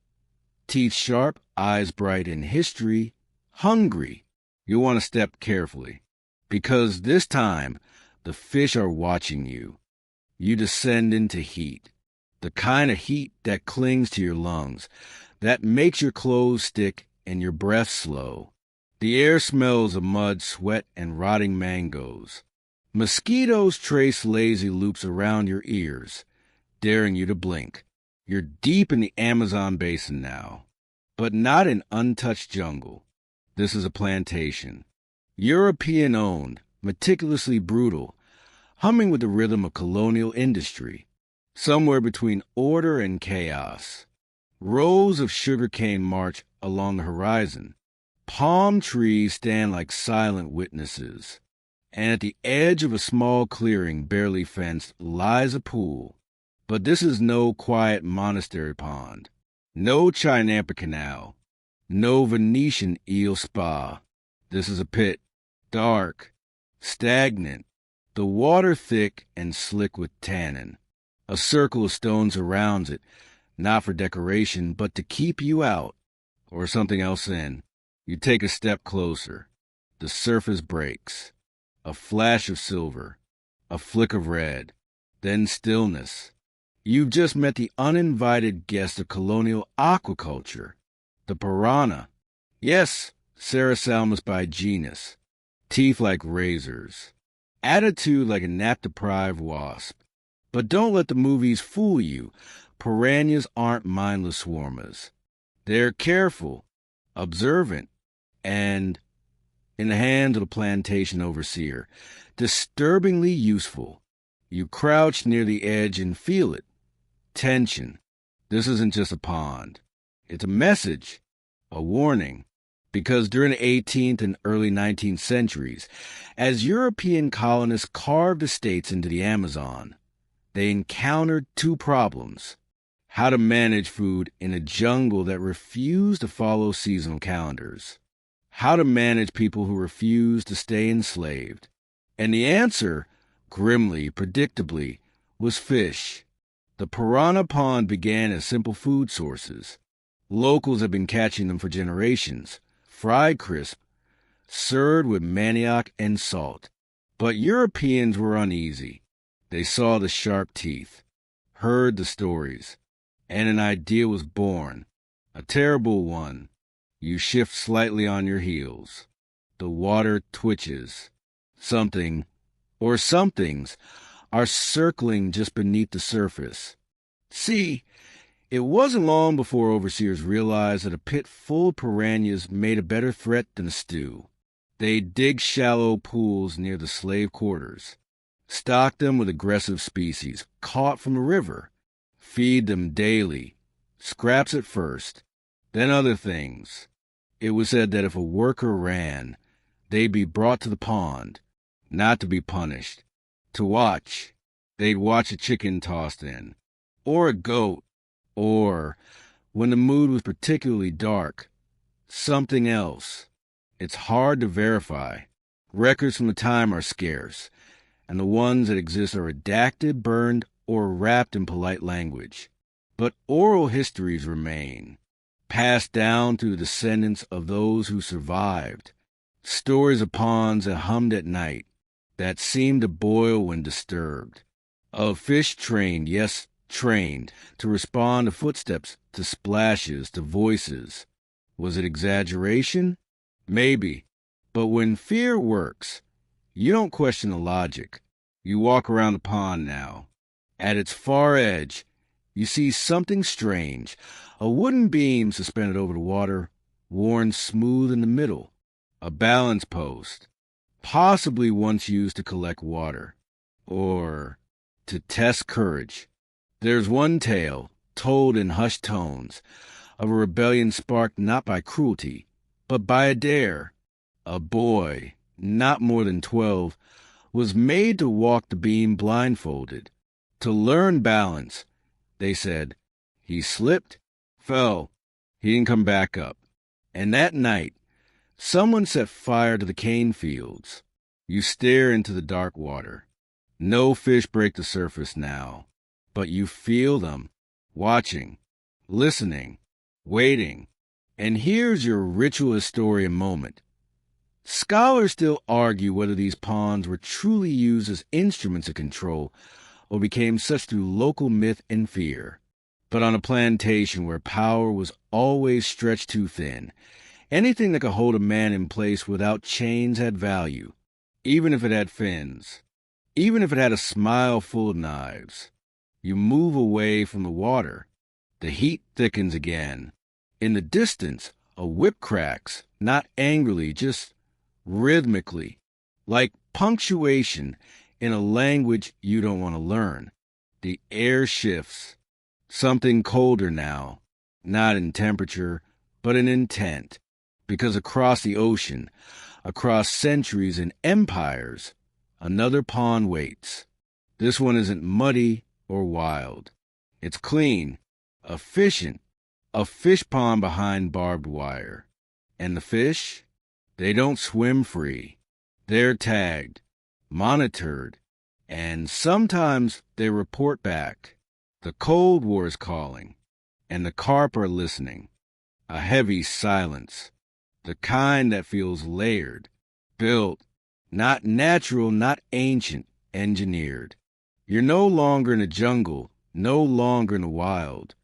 Teeth sharp, eyes bright, and history hungry. You want to step carefully, because this time the fish are watching you. You descend into heat, the kind of heat that clings to your lungs, that makes your clothes stick and your breath slow. The air smells of mud, sweat, and rotting mangoes. Mosquitoes trace lazy loops around your ears, daring you to blink. You're deep in the Amazon basin now, but not in untouched jungle. This is a plantation. European-owned, meticulously brutal, humming with the rhythm of colonial industry, somewhere between order and chaos. Rows of sugarcane march along the horizon. Palm trees stand like silent witnesses. And at the edge of a small clearing barely fenced lies a pool. But this is no quiet monastery pond, no Chinampa canal, no Venetian eel spa. This is a pit, dark, stagnant, the water thick and slick with tannin. A circle of stones surrounds it, not for decoration, but to keep you out, or something else in. You take a step closer. The surface breaks. A flash of silver, a flick of red, then stillness. You've just met the uninvited guest of colonial aquaculture, the piranha. Yes, Serrasalmus by genus. Teeth like razors. Attitude like a nap-deprived wasp. But don't let the movies fool you. Piranhas aren't mindless swarmers. They're careful, observant, and, in the hands of the plantation overseer, disturbingly useful. You crouch near the edge and feel it. Tension. This isn't just a pond. It's a message, a warning. Because during the 18th and early 19th centuries, as European colonists carved estates into the Amazon, they encountered two problems: how to manage food in a jungle that refused to follow seasonal calendars, how to manage people who refused to stay enslaved. And the answer, grimly, predictably, was fish. The piranha pond began as simple food sources. Locals had been catching them for generations, fried crisp, served with manioc and salt. But Europeans were uneasy. They saw the sharp teeth, heard the stories, and an idea was born, a terrible one. You shift slightly on your heels. The water twitches. Something, or somethings, are circling just beneath the surface. See, it wasn't long before overseers realized that a pit full of piranhas made a better threat than a stew. They'd dig shallow pools near the slave quarters, stock them with aggressive species caught from the river, feed them daily, scraps at first, then other things. It was said that if a worker ran, they'd be brought to the pond, not to be punished, to watch. They'd watch a chicken tossed in, or a goat, or, when the mood was particularly dark, something else. It's hard to verify. Records from the time are scarce, and the ones that exist are redacted, burned, or wrapped in polite language. But oral histories remain, passed down through the descendants of those who survived. Stories of ponds that hummed at night, that seemed to boil when disturbed. Of fish trained, yes, trained, to respond to footsteps, to splashes, to voices. Was it exaggeration? Maybe. But when fear works, You don't question the logic. You walk around the pond now. At its far edge, you see something strange. A wooden beam suspended over the water, worn smooth in the middle. A balance post, possibly once used to collect water. Or to test courage. There's one tale, told in hushed tones, of a rebellion sparked not by cruelty, but by a dare. A boy, not more than 12, was made to walk the beam blindfolded. To learn balance, they said. He slipped, fell, he didn't come back up. And that night, someone set fire to the cane fields. You stare into the dark water. No fish break the surface now, but you feel them, watching, listening, waiting. And here's your ritual historian moment. Scholars still argue whether these ponds were truly used as instruments of control or became such through local myth and fear. But on a plantation where power was always stretched too thin, anything that could hold a man in place without chains had value, even if it had fins, even if it had a smile full of knives. You move away from the water. The heat thickens again. In the distance, a whip cracks, not angrily, just rhythmically, like punctuation in a language you don't want to learn. The air shifts. Something colder now, not in temperature, but in intent. Because across the ocean, across centuries and empires, another pond waits. This one isn't muddy or wild. It's clean, efficient, a fish pond behind barbed wire. And the fish? They don't swim free. They're tagged, monitored, and sometimes they report back. The Cold War is calling, and the carp are listening. A heavy silence, the kind that feels layered, built, not natural, not ancient, engineered. You're no longer in a jungle, no longer in the wild.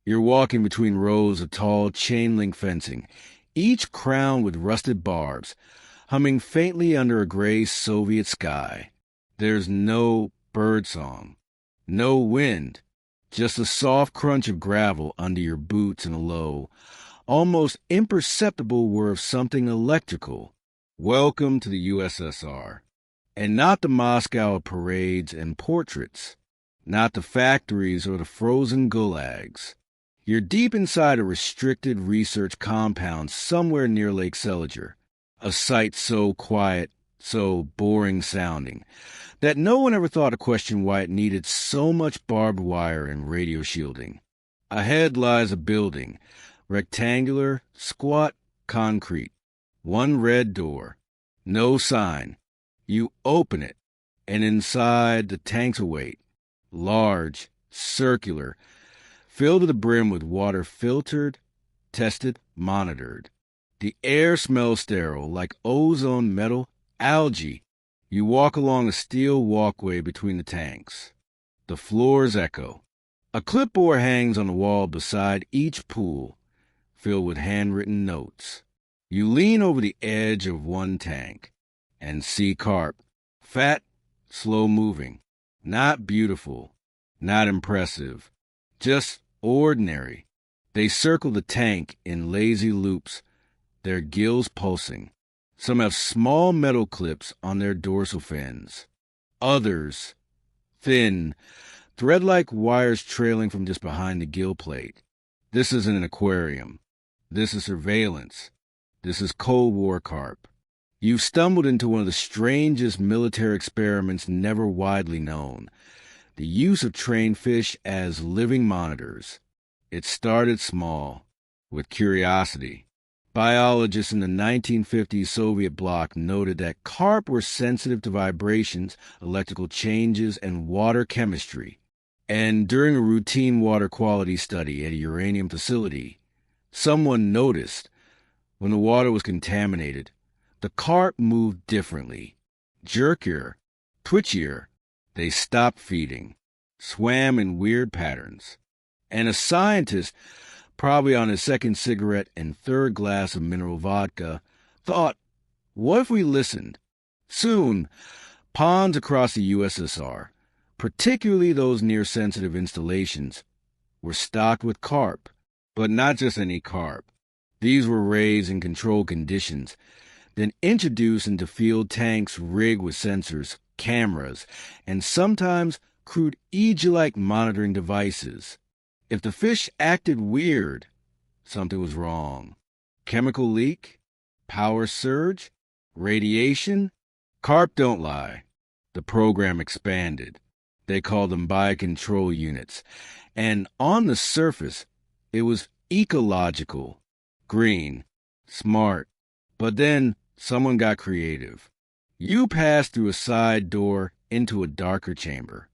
You're walking between rows of tall chain-link fencing, each crowned with rusted barbs, humming faintly under a gray Soviet sky. There's no birdsong, no wind, just the soft crunch of gravel under your boots and a low, almost imperceptible whir of something electrical. Welcome to the USSR. And not the Moscow of parades and portraits, not the factories or the frozen gulags. You're deep inside a restricted research compound somewhere near Lake Seliger, a site so quiet, so boring sounding, that no one ever thought to question why it needed so much barbed wire and radio shielding. Ahead lies a building, rectangular, squat, concrete. One red door. No sign. You open it, and inside the tanks await. Large, circular, filled to the brim with water filtered, tested, monitored. The air smells sterile, like ozone, metal, algae. You walk along a steel walkway between the tanks. The floors echo. A clipboard hangs on the wall beside each pool, filled with handwritten notes. You lean over the edge of one tank and see carp. Fat, slow-moving. Not beautiful, not impressive, just ordinary. They circle the tank in lazy loops, their gills pulsing. Some have small metal clips on their dorsal fins. Others, thin, thread-like wires trailing from just behind the gill plate. This isn't an aquarium. This is surveillance. This is Cold War carp. You've stumbled into one of the strangest military experiments never widely known, the use of trained fish as living monitors. It started small, with curiosity. Biologists in the 1950s Soviet bloc noted that carp were sensitive to vibrations, electrical changes, and water chemistry. And during a routine water quality study at a uranium facility, someone noticed when the water was contaminated, the carp moved differently, jerkier, twitchier. They stopped feeding, swam in weird patterns. And a scientist, probably on his second cigarette and third glass of mineral vodka, thought, what if we listened? Soon, ponds across the USSR, particularly those near sensitive installations, were stocked with carp, but not just any carp. These were raised in controlled conditions, then introduced into field tanks rigged with sensors, cameras, and sometimes crude EEG-like monitoring devices. If the fish acted weird, something was wrong. Chemical leak? Power surge? Radiation? Carp don't lie. The program expanded. They called them biocontrol units. And on the surface, it was ecological, green, smart. But then someone got creative. You pass through a side door into a darker chamber.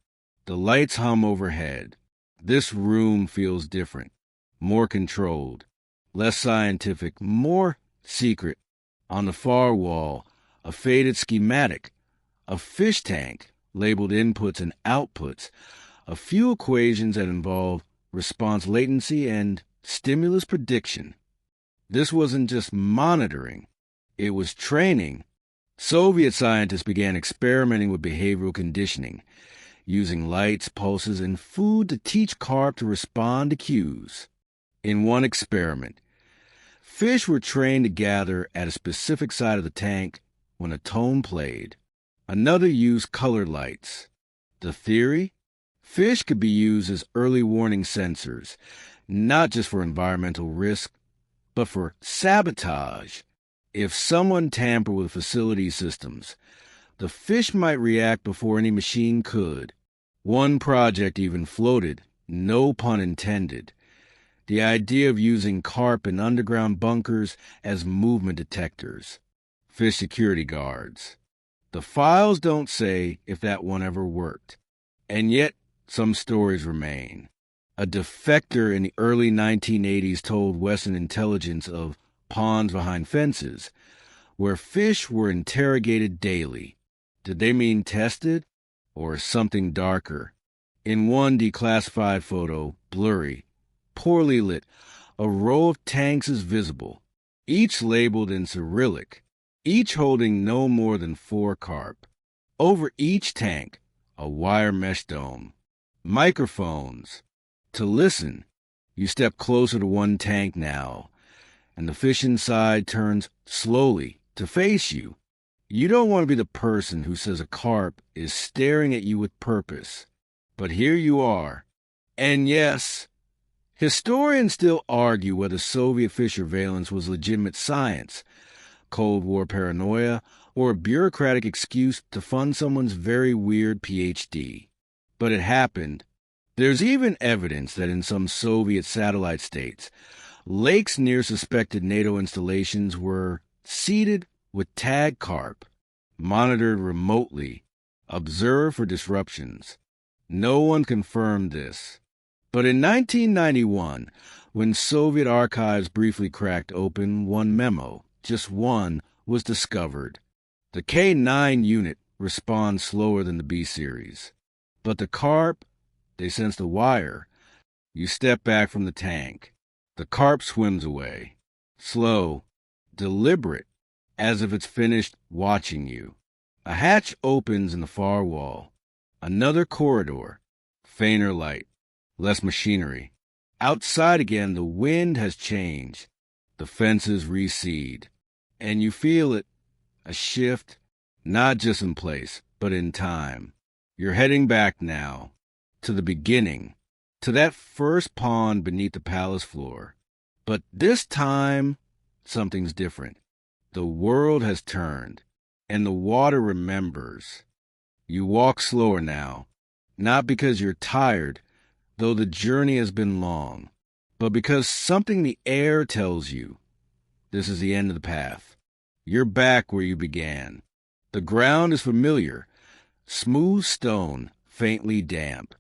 The lights hum overhead. This room feels different, more controlled, less scientific, more secret. On the far wall, a faded schematic, a fish tank labeled inputs and outputs, a few equations that involve response latency and stimulus prediction. This wasn't just monitoring, it was training. Soviet scientists began experimenting with behavioral conditioning, using lights, pulses, and food to teach carp to respond to cues. In one experiment, fish were trained to gather at a specific side of the tank when a tone played. Another used colored lights. The theory? Fish could be used as early warning sensors, not just for environmental risk, but for sabotage. If someone tampered with facility systems, the fish might react before any machine could. One project even floated, no pun intended, the idea of using carp in underground bunkers as movement detectors, fish security guards. The files don't say if that one ever worked, and yet some stories remain. A defector in the early 1980s told Western intelligence of ponds behind fences, where fish were interrogated daily. Did they mean tested, or something darker? In one declassified photo, blurry, poorly lit, a row of tanks is visible, each labeled in Cyrillic, each holding no more than 4 carp. Over each tank, a wire mesh dome. Microphones. To listen, you step closer to one tank now, and the fish inside turns slowly to face you. You don't want to be the person who says a carp is staring at you with purpose. But here you are. And yes, historians still argue whether Soviet fish surveillance was legitimate science, Cold War paranoia, or a bureaucratic excuse to fund someone's very weird PhD. But it happened. There's even evidence that in some Soviet satellite states, lakes near suspected NATO installations were seeded with tagged carp, monitored remotely, observed for disruptions. No one confirmed this. But in 1991, when Soviet archives briefly cracked open, one memo, just one, was discovered. The K9 unit responds slower than the B series. But the carp, they sense the wire. You step back from the tank. The carp swims away. Slow, deliberate, as if it's finished watching you. A hatch opens in the far wall. Another corridor. Fainter light. Less machinery. Outside again, the wind has changed. The fences recede. And you feel it. A shift, not just in place, but in time. You're heading back now. To the beginning. To that first pond beneath the palace floor. But this time, something's different. The world has turned, and the water remembers. You walk slower now, not because you're tired, though the journey has been long, but because something in the air tells you this is the end of the path. You're back where you began. The ground is familiar, smooth stone, faintly damp.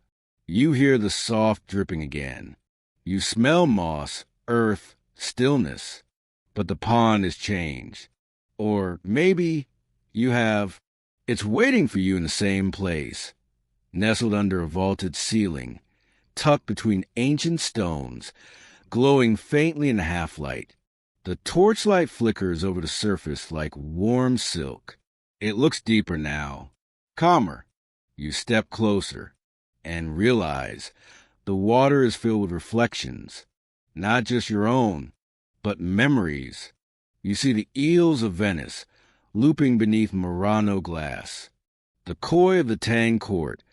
You hear the soft dripping again. You smell moss, earth, stillness, but the pond has changed. Or maybe you have. It's waiting for you in the same place, nestled under a vaulted ceiling, tucked between ancient stones, glowing faintly in the half-light. The torchlight flickers over the surface like warm silk. It looks deeper now, calmer. You step closer and realize the water is filled with reflections, not just your own, but memories. You see the eels of Venice looping beneath Murano glass, the koi of the Tang court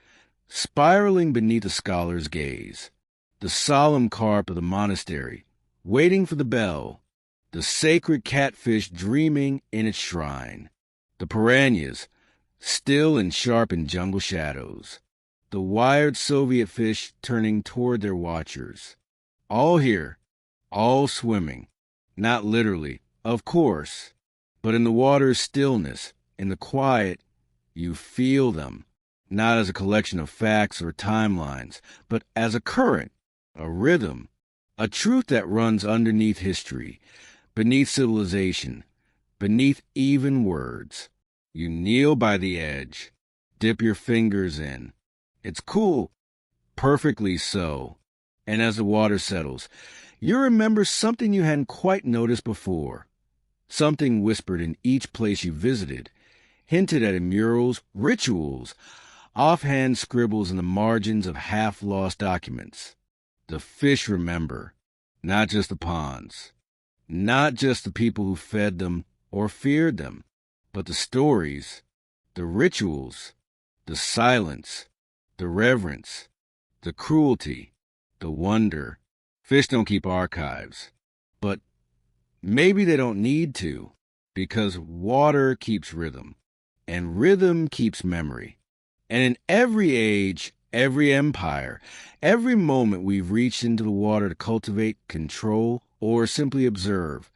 spiraling beneath a scholar's gaze, the solemn carp of the monastery waiting for the bell, the sacred catfish dreaming in its shrine, the piranhas still and sharp in jungle shadows, the wired Soviet fish turning toward their watchers. All here, all swimming, not literally, of course, but in the water's stillness, in the quiet, you feel them, not as a collection of facts or timelines, but as a current, a rhythm, a truth that runs underneath history, beneath civilization, beneath even words. You kneel by the edge, dip your fingers in. It's cool, perfectly so. And as the water settles, you remember something you hadn't quite noticed before. Something whispered in each place you visited, hinted at in murals, rituals, offhand scribbles in the margins of half-lost documents. The fish remember, not just the ponds, not just the people who fed them or feared them, but the stories, the rituals, the silence, the reverence, the cruelty, the wonder. Fish don't keep archives, but maybe they don't need to, because water keeps rhythm, and rhythm keeps memory. And in every age, every empire, every moment we've reached into the water to cultivate, control, or simply observe,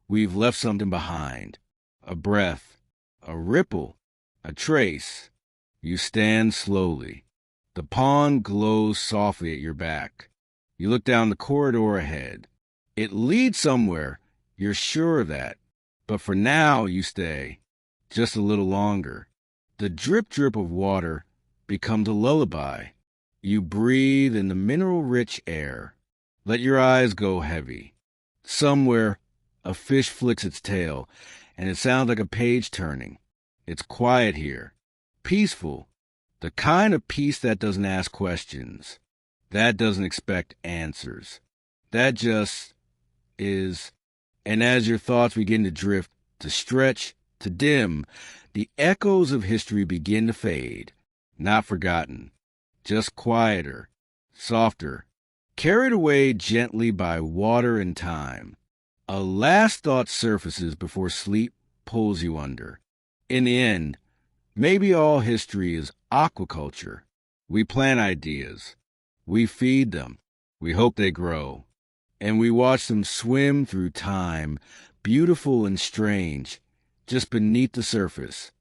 we've left something behind. A breath, a ripple, a trace. You stand slowly. The pond glows softly at your back. You look down the corridor ahead. It leads somewhere, you're sure of that. But for now, you stay. Just a little longer. The drip-drip of water becomes a lullaby. You breathe in the mineral-rich air. Let your eyes go heavy. Somewhere, a fish flicks its tail, and it sounds like a page turning. It's quiet here. Peaceful. The kind of peace that doesn't ask questions. That doesn't expect answers. That just is. And as your thoughts begin to drift, to stretch, to dim, the echoes of history begin to fade. Not forgotten, just quieter, softer, carried away gently by water and time. A last thought surfaces before sleep pulls you under. In the end, maybe all history is aquaculture. We plant ideas. We feed them. We hope they grow. And we watch them swim through time, beautiful and strange, just beneath the surface.